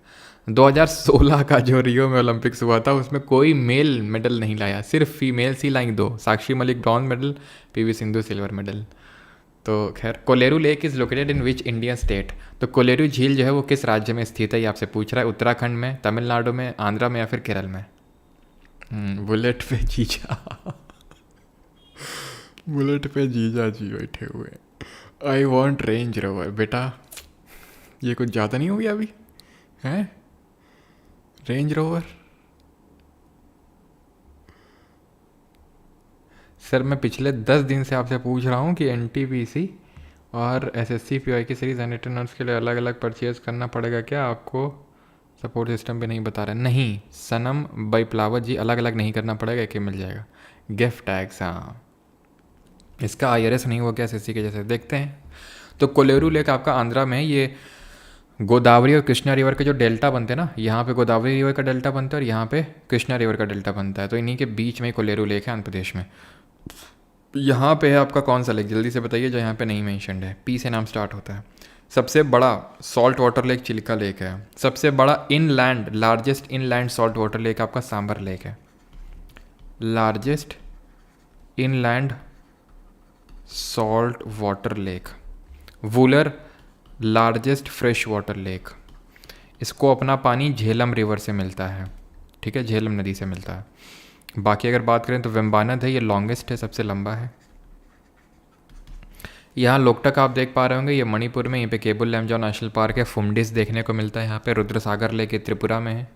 2016 का जो रियो में ओलंपिक्स हुआ था, उसमें कोई मेल मेडल नहीं लाया, सिर्फ फीमेल्स ही लाई 2, Sakshi Malik bronze medal, PV Sindhu silver medal. तो खैर, Kolleru lake is located in which Indian state. तो कोलेरू झील जो है वो किस राज्य में स्थित है, ये आपसे पूछ रहा है, उत्तराखंड में, तमिलनाडु में, आंध्रा में, या फिर केरल में। बुलेट पे जीजा बुलेट पे जीजा जी बैठे हुए, आई वॉन्ट रेंज रोवर। बेटा ये कुछ ज़्यादा नहीं हो गया अभी, हैं रेंज रोवर। सर मैं पिछले 10 दिन से आपसे पूछ रहा हूँ कि एनटीपीसी और एसएससी पीवाई की सीरीज एंड रिटर्न नोट्स के लिए अलग अलग परचेज करना पड़ेगा क्या? आपको सपोर्ट सिस्टम भी नहीं बता रहे। नहीं सनम बाई प्लावर जी, अलग अलग नहीं करना पड़ेगा, एक ही मिल जाएगा। गिफ्ट टैग्स, हाँ इसका IRS नहीं हुआ क्या एसएससी के जैसे? देखते हैं। तो कोलेरू लेक आपका आंध्रा में है। ये गोदावरी और कृष्णा रिवर के जो डेल्टा बनते हैं ना, यहाँ पे गोदावरी रिवर का डेल्टा बनता है और यहाँ पे कृष्णा रिवर का डेल्टा बनता है, तो इन्हीं के बीच में कोलेरू लेक है आंध्र प्रदेश में। यहाँ पे है आपका कौन सा लेक, जल्दी से बताइए जो यहाँ पे नहीं मेंशन्ड है। पी से नाम स्टार्ट होता है। सबसे बड़ा salt water lake Chilka lake है। सबसे बड़ा inland, largest inland salt water lake आपका सांबर लेक है। Largest inland salt water lake. Wular largest fresh water lake. इसको अपना पानी झेलम रिवर से मिलता है, ठीक है, झेलम नदी से मिलता है। बाकी अगर बात करें तो वेम्बानद है, ये लॉन्गेस्ट है, सबसे लंबा है। यहाँ लोकटक आप देख पा रहे होंगे, ये मणिपुर में, यहाँ पे केबुल लैमजाओ नेशनल पार्क है। फुमडिस देखने को मिलता है यहाँ पे। रुद्रसागर लेक त्रिपुरा में है।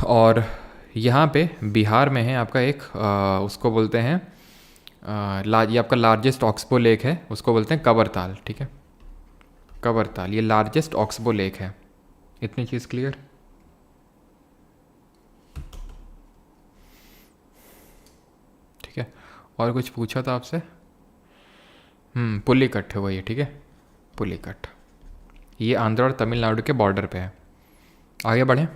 और यहाँ पे बिहार में है आपका एक उसको बोलते हैं ये आपका लार्जेस्ट ऑक्सबो लेक है, उसको बोलते हैं कबरताल, ठीक है, कबरताल, ये लार्जेस्ट ऑक्सबो लेक है। इतनी चीज़ क्लियर? ठीक है। और कुछ पूछा था आपसे? पुलिकट है वही, ठीक है, पुलिकट। ये आंध्र और तमिलनाडु के बॉर्डर पे है। आगे बढ़ें।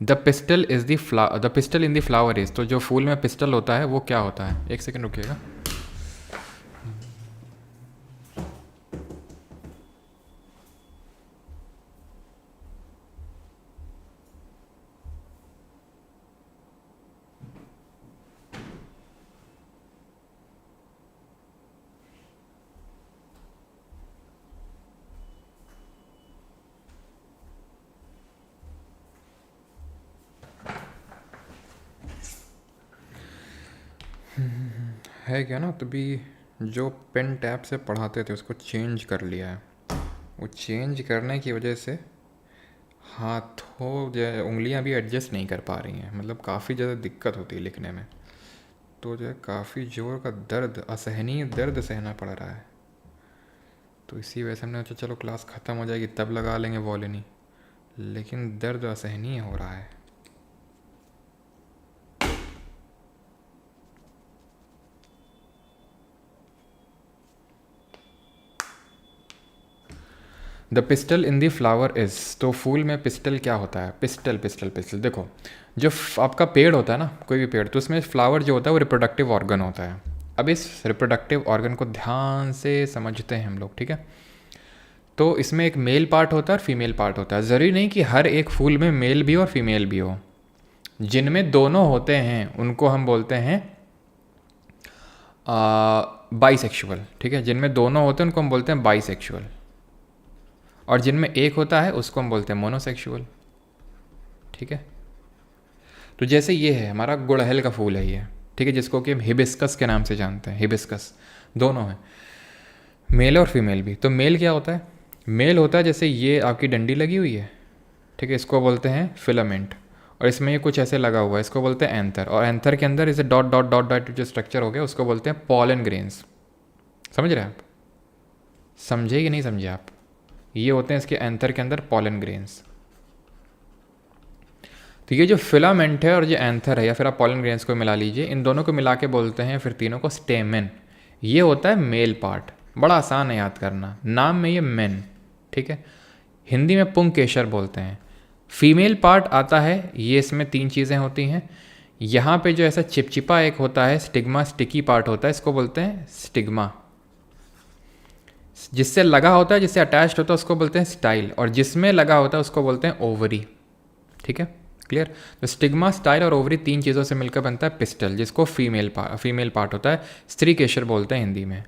The pistol in the flower is, तो जो फूल में पिस्टल होता है वो क्या होता है? एक सेकेंड रुकिएगा। है क्या ना, तभी जो पेन टैब से पढ़ाते थे उसको चेंज कर लिया है। वो चेंज करने की वजह से हाथों जो है उंगलियां भी एडजस्ट नहीं कर पा रही हैं, मतलब काफ़ी ज़्यादा दिक्कत होती है लिखने में। तो जो है काफ़ी जोर का दर्द, असहनीय दर्द सहना पड़ रहा है। तो इसी वजह से हमने सोचा चलो क्लास ख़त्म हो जाएगी तब लगा लेंगे वॉलिनी, लेकिन दर्द असहनीय हो रहा है। The pistol in the flower is, तो फूल में पिस्टल क्या होता है? पिस्टल पिस्टल पिस्टल, देखो जो आपका पेड़ होता है ना, कोई भी पेड़, तो उसमें फ्लावर जो होता है वो रिप्रोडक्टिव ऑर्गन होता है। अब इस रिप्रोडक्टिव ऑर्गन को ध्यान से समझते हैं हम लोग, ठीक है। तो इसमें एक मेल पार्ट होता है और फीमेल पार्ट होता है। ज़रूरी नहीं कि हर एक फूल में मेल भी हो और फीमेल भी हो। जिनमें दोनों होते हैं उनको हम बोलते हैं बाइसेक्सुअल, ठीक है। जिनमें दोनों होते हैं उनको हम बोलते हैं बाइसेक्सुअल, और जिनमें एक होता है उसको हम बोलते हैं मोनोसेक्सुअल, ठीक है। तो जैसे ये है हमारा गुड़हल का फूल है ये, ठीक है, जिसको कि हम हिबिस्कस के नाम से जानते हैं। हिबिस्कस दोनों हैं, मेल और फीमेल भी। तो मेल क्या होता है? मेल होता है जैसे ये आपकी डंडी लगी हुई है, ठीक है, इसको बोलते हैं फिलामेंट, और इसमें ये कुछ ऐसे लगा हुआ है, इसको बोलते हैं एंथर, और एंथर के अंदर इसे डॉट डॉट डॉट डॉट जो स्ट्रक्चर हो गया उसको बोलते हैं पॉलन ग्रेन्स। समझ रहे हैं आप? समझे कि नहीं समझे आप? ये होते हैं इसके एंथर के अंदर पॉलन ग्रेन्स। तो ये जो फिलामेंट है और जो एंथर है, या फिर आप पॉलन ग्रेन्स को मिला लीजिए, इन दोनों को मिला के बोलते हैं फिर तीनों को स्टेमेन। ये होता है मेल पार्ट, बड़ा आसान है याद करना, नाम में ये मेन, ठीक है। हिंदी में पुंकेशर बोलते हैं। फीमेल पार्ट आता है, ये इसमें 3 चीज़ें होती हैं। यहाँ पे जो ऐसा चिपचिपा एक होता है स्टिग्मा, स्टिकी पार्ट होता है, इसको बोलते हैं स्टिग्मा। जिससे लगा होता है, जिससे अटैच्ड होता है उसको बोलते हैं स्टाइल, और जिसमें लगा होता है उसको बोलते हैं ओवरी, ठीक है, क्लियर। तो स्टिग्मा, स्टाइल और ओवरी 3 चीज़ों से मिलकर बनता है पिस्टल, जिसको फीमेल पार्ट होता है, स्त्री केशर बोलते हैं हिंदी में।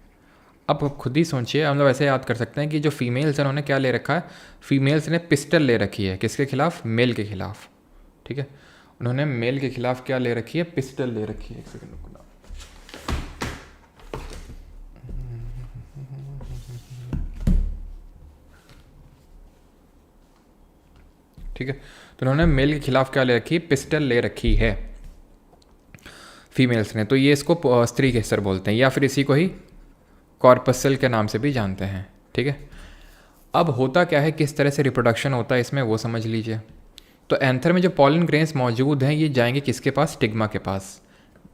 अब खुद ही सोचिए, हम लोग ऐसे याद कर सकते हैं कि जो फीमेल्स हैं उन्होंने क्या ले रखा है? फीमेल्स ने पिस्टल ले रखी है, किसके खिलाफ? मेल के खिलाफ, ठीक है। उन्होंने मेल के खिलाफ क्या ले रखी है? पिस्टल ले रखी है। एक सेकंड रुकना, ठीक है। तो उन्होंने मेल के खिलाफ क्या ले रखी है? पिस्टल ले रखी है फीमेल्स ने। तो ये इसको स्त्री केसर बोलते हैं, या फिर इसी को ही कॉर्पसल के नाम से भी जानते हैं, ठीक है। अब होता क्या है, किस तरह से रिप्रोडक्शन होता है इसमें वो समझ लीजिए। तो एंथर में जो पॉलन ग्रेन्स मौजूद हैं ये जाएंगे किसके पास, स्टिग्मा के पास।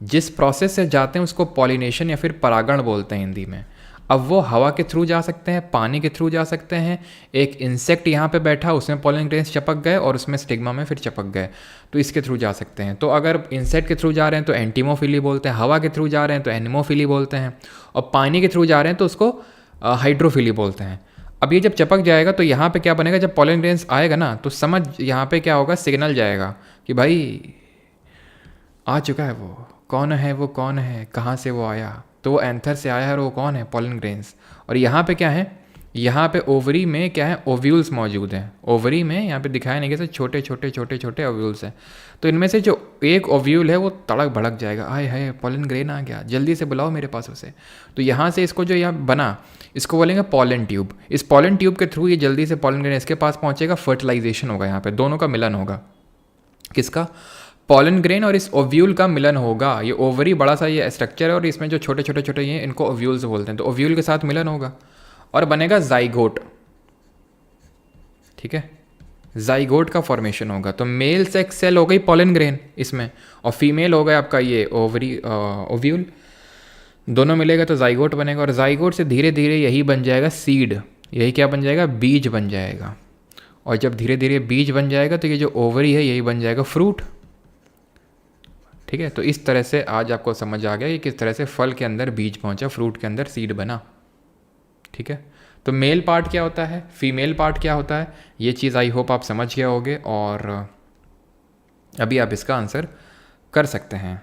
जिस प्रोसेस से जाते हैं उसको पॉलिनेशन या फिर परागण बोलते हैं हिंदी में। अब वो हवा के थ्रू जा सकते हैं, पानी के थ्रू जा सकते हैं, एक इंसेक्ट यहाँ पे बैठा उसमें पॉलन ग्रेन्स चपक गए और उसमें स्टिग्मा में फिर चपक गए, तो इसके थ्रू जा सकते हैं। तो अगर इंसेक्ट के थ्रू जा रहे हैं तो एंटीमोफिली बोलते हैं, हवा के थ्रू जा रहे हैं तो एनिमोफिली बोलते हैं, और पानी के थ्रू जा रहे हैं तो उसको हाइड्रोफिली बोलते हैं। अब ये जब चपक जाएगा तो यहाँ पे क्या बनेगा, जब पॉलन ग्रेन्स आएगा ना तो समझ यहाँ पे क्या होगा, सिग्नल जाएगा कि भाई आ चुका है, वो कौन है, वो कौन है, कहाँ से वो आया, तो वो एंथर से आया है और वो कौन है, पॉलन ग्रेन्स। और यहाँ पे क्या है, यहाँ पे ओवरी में क्या है, ओव्यूल्स मौजूद हैं। ओवरी में यहाँ पे दिखाया नहीं गया, छोटे छोटे छोटे छोटे ओव्यूल्स हैं। तो इनमें से जो एक ओव्यूल है वो तड़क भड़क जाएगा, हाय हाय पॉलन ग्रेन आ गया, जल्दी से बुलाओ मेरे पास उसे। तो यहाँ से इसको जो यहाँ बना इसको बोलेंगे पॉलन ट्यूब। इस पॉलन ट्यूब के थ्रू ये जल्दी से पॉलन ग्रेन इसके पास पहुँचेगा, फर्टिलाइजेशन होगा, यहाँ पे दोनों का मिलन होगा। किसका, पॉलन ग्रेन और इस ओव्यूल का मिलन होगा। ये ओवरी बड़ा सा ये स्ट्रक्चर है और इसमें जो छोटे छोटे छोटे ये इनको ओव्यूल्स बोलते हैं। तो ओव्यूल के साथ मिलन होगा और बनेगा जाइगोट, ठीक है। जाइगोट का फॉर्मेशन होगा। तो मेल सेक्स सेल हो गई पॉलन ग्रेन इसमें, और फीमेल हो गया आपका ये ओवरी ओव्यूल, दोनों मिलेगा तो जाइगोट बनेगा। और जाइगोट से धीरे धीरे यही बन जाएगा सीड, यही क्या बन जाएगा, बीज बन जाएगा। और जब धीरे धीरे बीज बन जाएगा तो ये जो ओवरी है यही बन जाएगा फ्रूट, ठीक है। तो इस तरह से आज आपको समझ आ गया कि किस तरह से फल के अंदर बीज पहुंचा, फ्रूट के अंदर सीड बना, ठीक है। तो मेल पार्ट क्या होता है, फीमेल पार्ट क्या होता है, ये चीज़ आई होप आप समझ गए होगे और अभी आप इसका आंसर कर सकते हैं।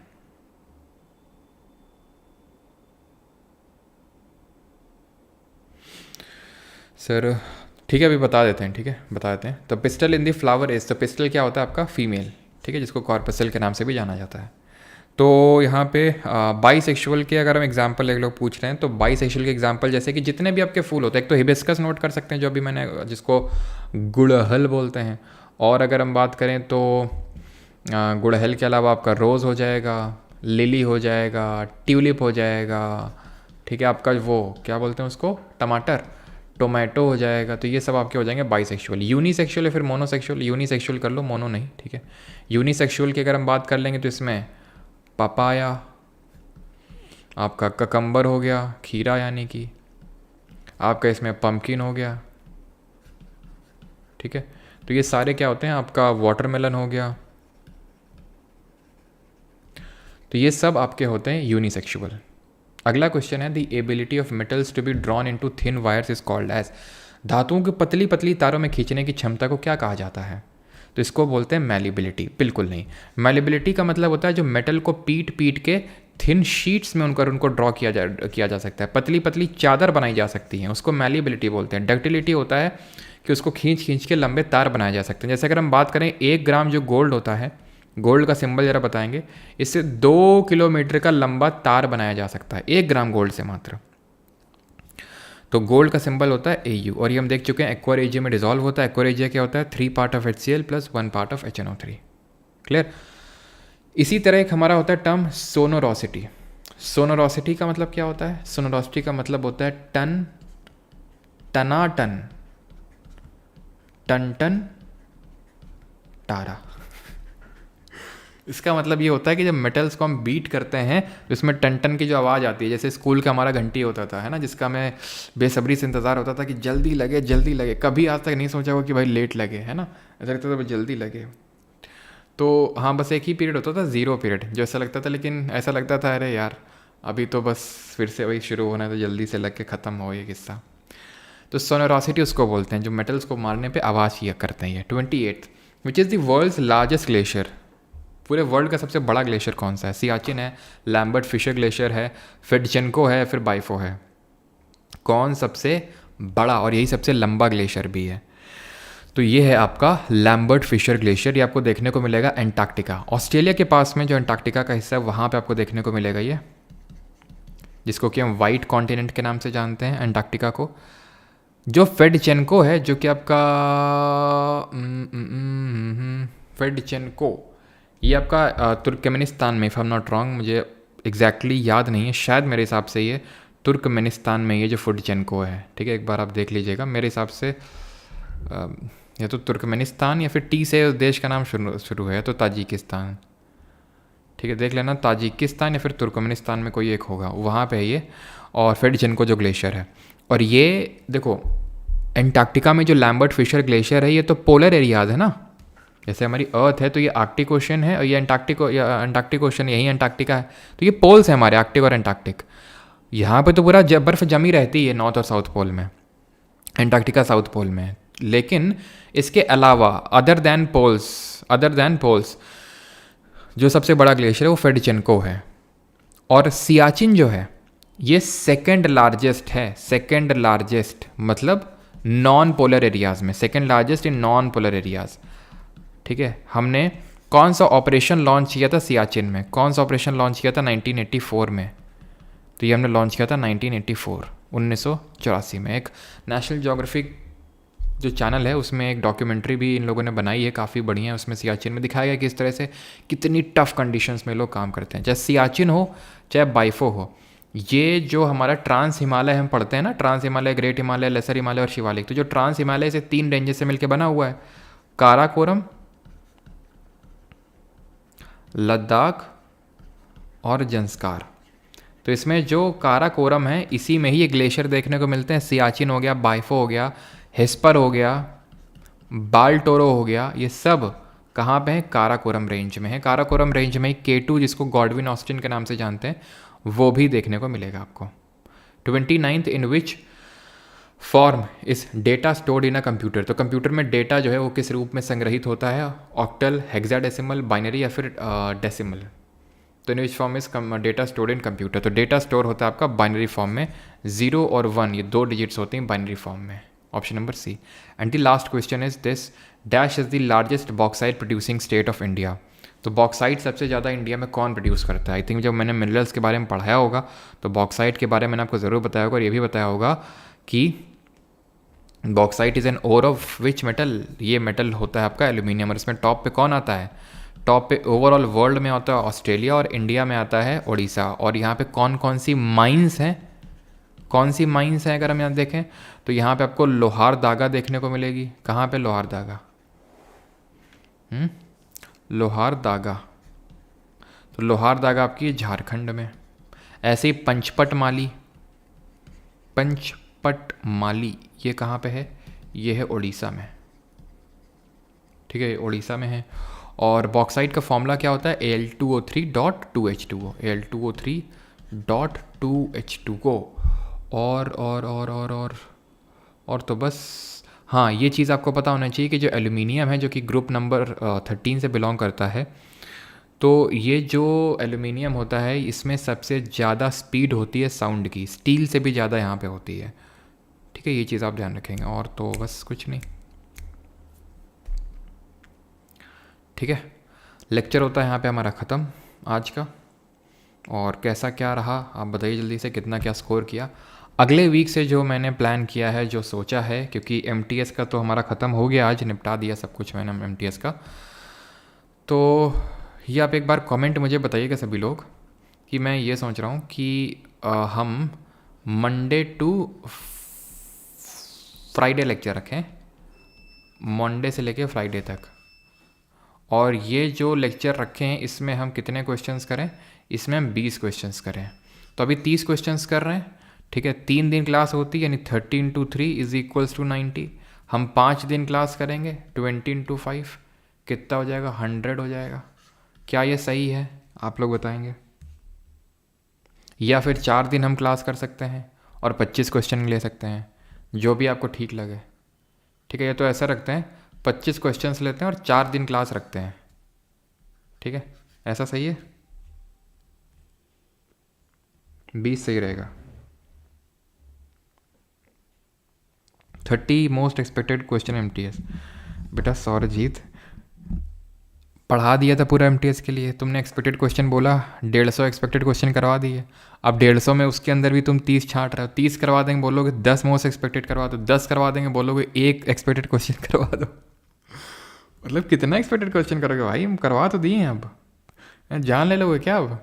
सर ठीक है, अभी बता देते हैं, ठीक है बता देते हैं। तो pistol in the flower is, तो पिस्टल क्या होता है आपका, फीमेल, ठीक है, जिसको कॉर्पसल के नाम से भी जाना जाता है। तो यहाँ पे बाईसेक्सुअल के अगर हम एग्जांपल एक लोग पूछ रहे हैं तो बाईसेक्सुअल के एग्जांपल जैसे कि जितने भी आपके फूल होते हैं, एक तो हिबिस्कस नोट कर सकते हैं जो अभी मैंने, जिसको गुड़हल बोलते हैं। और अगर हम बात करें तो गुड़हल के अलावा आपका रोज़ हो जाएगा, लिली हो जाएगा, ट्यूलिप हो जाएगा, ठीक है, आपका वो क्या बोलते हैं उसको, टमाटर, टोमेटो हो जाएगा। तो ये सब आपके हो जाएंगे बाईसेक्सुअल। यूनिसेक्सुअल या फिर मोनोसेक्सुअल, यूनिसेक्सुअल कर लो, मोनो नहीं, ठीक है। यूनिसेक्सुअल की अगर हम बात कर लेंगे तो इसमें पपाया, आपका ककम्बर हो गया, खीरा यानी कि आपका इसमें पम्पकिन हो गया, ठीक है। तो ये सारे क्या होते हैं, आपका वाटरमेलन हो गया। तो ये सब आपके होते हैं यूनिसेक्सुअल। अगला क्वेश्चन है, the ability of metals to be drawn into thin wires is called as, धातुओं की पतली पतली तारों में खींचने की क्षमता को क्या कहा जाता है। तो इसको बोलते हैं मैलिबिलिटी। बिल्कुल नहीं, मैलिबिलिटी का मतलब होता है जो मेटल को पीट पीट के थिन शीट्स में उनको ड्रॉ किया जा सकता है, पतली पतली चादर बनाई जा सकती है, उसको मैलिबिलिटी बोलते हैं। डक्टिलिटी होता है कि उसको खींच खींच के लंबे तार बनाए जा सकते हैं। जैसे अगर हम बात करें 1 ग्राम जो गोल्ड होता है, गोल्ड का सिंबल जरा बताएंगे, इससे 2 किलोमीटर का लंबा तार बनाया जा सकता है 1 ग्राम गोल्ड से मात्र। तो गोल्ड का सिंबल होता है AU, और ये हम देख चुके हैं एक्वारेजिया में डिजॉल्व होता है। एक्वारेजिया क्या होता है, 3 part of HCl plus 1 part of HNO3, clear. इसी तरह एक हमारा होता है टर्म सोनोरोसिटी। सोनोरोसिटी का मतलब क्या होता है, सोनोरोसिटी का मतलब होता है टन, टनाटन, टन टन टारा। इसका मतलब ये होता है कि जब मेटल्स को हम बीट करते हैं तो इसमें टन टन की जो आवाज़ आती है, जैसे स्कूल का हमारा घंटी होता था, है ना, जिसका मैं बेसब्री से इंतज़ार होता था कि जल्दी लगे जल्दी लगे। कभी आज तक नहीं सोचा होगा कि भाई लेट लगे, है ना, ऐसा लगता था जल्दी लगे। तो हाँ, बस एक ही पीरियड होता था, 0 पीरियड, जो ऐसा लगता था, लेकिन ऐसा लगता था अरे यार अभी तो बस फिर से वही शुरू होना है, तो जल्दी से लग के ख़त्म हो ये किस्सा। तो सोनोरोसिटी उसको बोलते हैं जो मेटल्स को मारने पे आवाज़ किया करते हैं। 28th, which is the world's largest glacier, पूरे वर्ल्ड का सबसे बड़ा ग्लेशियर कौन सा है। सियाचिन है, लैम्बर्ट फिशर ग्लेशियर है, फिडचेंको है, फिर बाइफो है। कौन सबसे बड़ा और यही सबसे लंबा ग्लेशियर भी है, तो ये है आपका लैम्बर्ट फिशर ग्लेशियर। ये आपको देखने को मिलेगा एंटार्क्टिका, ऑस्ट्रेलिया के पास में जो एंटार्क्टिका का हिस्सा है वहाँ पे आपको देखने को मिलेगा ये, जिसको कि हम वाइट कॉन्टिनेंट के नाम से जानते हैं एंटार्क्टिका को। जो फेडचेंको है, जो कि आपका फेडचेंको, ये आपका तुर्कमेनिस्तान में, if I am not wrong, मुझे एग्जैक्टली याद नहीं है, शायद मेरे हिसाब से ये तुर्कमेनिस्तान में ये जो फुडचेंको है, ठीक है, एक बार आप देख लीजिएगा। मेरे हिसाब से या तो तुर्कमेनिस्तान या फिर टी से उस देश का नाम शुरू है, तो ताजिकिस्तान, ठीक है, देख लेना, ताजिकिस्तान या फिर तुर्कमेनिस्तान में कोई एक होगा, वहाँ पे है ये। और फुडचेंको जो ग्लेशियर है, और ये देखो एंटार्क्टिका में जो लैम्बर्ट फिशर ग्लेशियर है, ये तो पोलर एरियाज है ना, जैसे हमारी अर्थ है तो ये आर्कटिक ओशन है, और ये अंटार्कटिक ओशन, यही अंटार्क्टिका है, तो ये पोल्स है हमारे, आर्कटिक और अंटार्कटिक। यहाँ पे तो पूरा बर्फ जमी रहती है नॉर्थ और साउथ पोल में, अंटार्क्टिका साउथ पोल में। लेकिन इसके अलावा अदर देन पोल्स जो सबसे बड़ा ग्लेशियर है वो फुडचेंको है। और सियाचिन जो है ये सेकंड लार्जेस्ट है, सेकंड लार्जेस्ट मतलब नॉन पोलर एरियाज में, second largest in non polar areas, ठीक है। हमने कौन सा ऑपरेशन लॉन्च किया था सियाचिन में, कौन सा ऑपरेशन लॉन्च किया था 1984 में, तो ये हमने लॉन्च किया था 1984 में। एक नेशनल ज्योग्राफिक जो चैनल है उसमें एक डॉक्यूमेंट्री भी इन लोगों ने बनाई है, काफ़ी बढ़िया है। उसमें सियाचिन में दिखाया गया किस तरह से कितनी टफ कंडीशंस में लोग काम करते हैं, चाहे सियाचिन हो चाहे बाइफो हो। ये जो हमारा ट्रांस हिमालय हम पढ़ते हैं ना, trans Himalaya, great Himalaya, lesser Himalaya और शिवालिक, तो जो ट्रांस हिमालय से 3 रेंजेस से मिलकर बना हुआ है, काराकोरम, लद्दाख और जंस्कार। तो इसमें जो काराकोरम है इसी में ही ये ग्लेशियर देखने को मिलते हैं। सियाचिन हो गया, बाइफो हो गया, हेस्पर हो गया, बाल्टोरो हो गया, ये सब कहाँ पे है, काराकोरम रेंज में है। काराकोरम रेंज में K2 जिसको गॉडविन ऑस्टिन के नाम से जानते हैं वो भी देखने को मिलेगा आपको। 29th इन विच फॉर्म इस data stored in a computer. तो कंप्यूटर में डेटा जो है वो किस रूप में संग्रहित होता है, ऑक्टल, हेक्साडेसिमल, बाइनरी या फिर डेसिमल। तो in which form is data stored in computer. तो डेटा स्टोर होता है आपका बाइनरी फॉर्म में, 0 और 1 ये 2 डिजिट्स होते हैं बाइनरी फॉर्म में, option number C. And the last question is this, dash is the largest bauxite producing state of India. तो बॉक्साइट सबसे ज़्यादा इंडिया में कौन प्रोड्यूस करता है। आई थिंक जब मैंने मिनरल्स के बारे में पढ़ाया होगा तो बॉक्साइट के बारे में मैंने आपको ज़रूर बताया होगा, और ये भी बताया होगा कि bauxite is an ore of which metal, ये मेटल होता है आपका एल्यूमिनियम। और इसमें टॉप पे कौन आता है, टॉप पे ओवरऑल वर्ल्ड में आता है ऑस्ट्रेलिया, और इंडिया में आता है उड़ीसा। और यहाँ पे कौन कौन सी माइंस हैं, कौन सी माइंस हैं अगर हम यहाँ देखें तो यहाँ पे आपको लोहार दागा देखने को मिलेगी। कहाँ पे लोहार दागा, लोहार दागा, तो लोहार दागा आपकी झारखंड में। ऐसे ही पंचपट माली ये कहाँ पे है, ये है उड़ीसा में, ठीक है, उड़ीसा में है। और बॉक्साइट का फॉर्मूला क्या होता है, Al2O3.2H2O, Al2O3.2H2O। और तो बस, हाँ ये चीज़ आपको पता होना चाहिए कि जो एल्यूमिनियम है जो कि ग्रुप नंबर 13 से बिलोंग करता है, तो ये जो एल्यूमिनियम होता है इसमें सबसे ज़्यादा स्पीड होती है साउंड की, स्टील से भी ज़्यादा यहाँ पे होती है, ठीक है, ये चीज़ आप ध्यान रखेंगे। और तो बस कुछ नहीं, ठीक है। लेक्चर होता है यहाँ पे हमारा ख़त्म आज का। और कैसा क्या रहा आप बताइए जल्दी से, कितना क्या स्कोर किया। अगले वीक से जो मैंने प्लान किया है, जो सोचा है, क्योंकि MTS का तो हमारा ख़त्म हो गया, आज निपटा दिया सब कुछ मैंने MTS का। तो ये आप एक बार कमेंट मुझे बताइएगा सभी लोग कि मैं ये सोच रहा हूँ कि हम मंडे टू फ्राइडे लेक्चर रखें, मंडे से लेके फ्राइडे तक। और ये जो लेक्चर रखे हैं इसमें हम कितने क्वेश्चंस करें, इसमें हम 20 क्वेश्चंस करें। तो अभी 30 क्वेश्चंस कर रहे हैं, ठीक है। 3 दिन क्लास होती है, यानी 30 × 3 इज इक्वल्स टू 90। हम 5 दिन क्लास करेंगे, 20 × 5 कितना हो जाएगा, 100 हो जाएगा। क्या ये सही है, आप लोग बताएंगे। या फिर 4 दिन हम क्लास कर सकते हैं और 25 क्वेश्चन ले सकते हैं, जो भी आपको ठीक लगे, ठीक है। ये तो ऐसा रखते हैं 25 क्वेश्चंस लेते हैं और 4 दिन क्लास रखते हैं, ठीक है, ऐसा सही है, 20 सही रहेगा। 30 मोस्ट एक्सपेक्टेड क्वेश्चन MTS। बेटा सौरजीत पढ़ा दिया था पूरा MTS के लिए, तुमने एक्सपेक्टेड क्वेश्चन बोला, 150 एक्सपेक्टेड क्वेश्चन करवा दिए। अब 150 में उसके अंदर भी तुम 30 छांट रहे हो, 30 करवा देंगे बोलोगे 10 मोस्ट एक्सपेक्टेड करवा दो, 10 करवा देंगे बोलोगे 1 एक्सपेक्टेड क्वेश्चन करवा दो। मतलब कितना एक्सपेक्टेड क्वेश्चन करोगे भाई, हम करवा तो दिए हैं, अब जान ले लोगे क्या अब।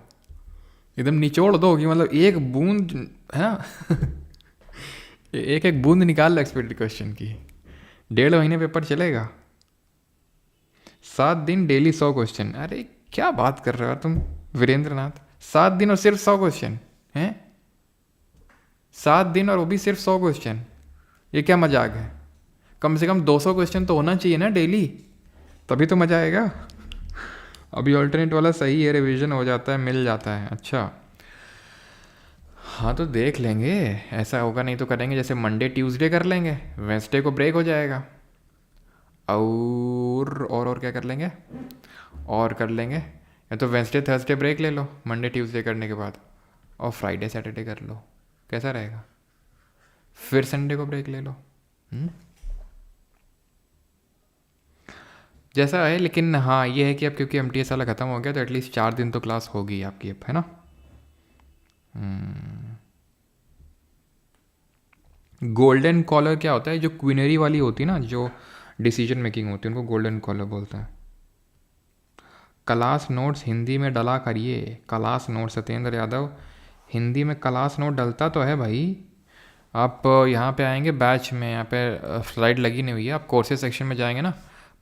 एकदम निचोड़ दो कि मतलब एक बूंद है ना। एक एक बूंद निकाल लो एक्सपेक्टेड क्वेश्चन की। 1.5 महीने पेपर चलेगा, 7 दिन डेली 100 क्वेश्चन। अरे क्या बात कर रहे हो तुम वीरेंद्र नाथ, 7 दिन और सिर्फ 100 क्वेश्चन हैं? 7 दिन और वो भी सिर्फ 100 क्वेश्चन, ये क्या मजाक है? कम से कम 200 क्वेश्चन तो होना चाहिए ना डेली, तभी तो मज़ा आएगा। अभी ऑल्टरनेट वाला सही है, रिवीजन हो जाता है, मिल जाता है। अच्छा हाँ तो देख लेंगे, ऐसा होगा नहीं तो करेंगे जैसे मंडे ट्यूसडे कर लेंगे, वेंसडे को ब्रेक हो जाएगा। और क्या कर लेंगे, और कर लेंगे या तो वेंसडे थर्सडे ब्रेक ले लो मंडे ट्यूसडे करने के बाद, और फ्राइडे सैटरडे कर लो, कैसा रहेगा? फिर संडे को ब्रेक ले लो। जैसा है, लेकिन हाँ ये है कि अब क्योंकि MTS वाला ख़त्म हो गया तो एटलीस्ट 4 दिन तो क्लास होगी आपकी अब, है ना। गोल्डन कॉलर क्या होता है? जो क्वीनरी वाली होती है ना, जो डिसीजन मेकिंग होती है, उनको गोल्डन कॉलर बोलते हैं। क्लास नोट्स हिंदी में डला करिए, क्लास नोट सत्येंद्र यादव, हिंदी में क्लास नोट डलता तो है भाई। आप यहाँ पे आएंगे बैच में, यहाँ पे स्लाइड लगी नहीं हुई है, आप कोर्सेज सेक्शन में जाएंगे ना,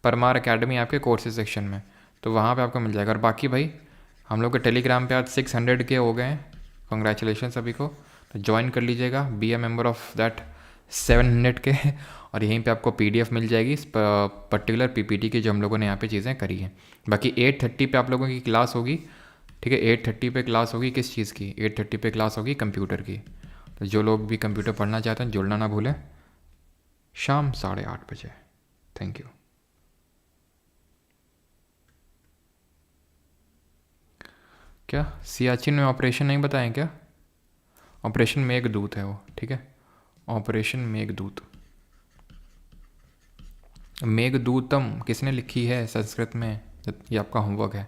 परमार एकेडमी आपके कोर्सेज सेक्शन में, तो वहाँ पे आपको मिल जाएगा। और बाकी भाई हम लोग के टेलीग्राम पे आज 600 के हो गए हैं, कॉन्ग्रेचुलेशन सभी को, तो ज्वाइन कर लीजिएगा, be a member of that 700 के। और यहीं पे आपको PDF मिल जाएगी इस पर्टिकुलर PPT की जो हम लोगों ने यहाँ पे चीज़ें करी हैं। बाकी 8:30 पे आप लोगों की क्लास होगी, ठीक है, 8:30 पे क्लास होगी किस चीज़ की? 8:30 पे क्लास होगी कंप्यूटर की। तो जो लोग भी कंप्यूटर पढ़ना चाहते हैं जुड़ना ना भूलें, शाम 8:30 बजे। Thank you. क्या सियाचिन में ऑपरेशन नहीं बताएं क्या? ऑपरेशन मेघदूत है वो, ठीक है, ऑपरेशन मेघदूत। मेघदूतम किसने लिखी है संस्कृत में? ये आपका होमवर्क है।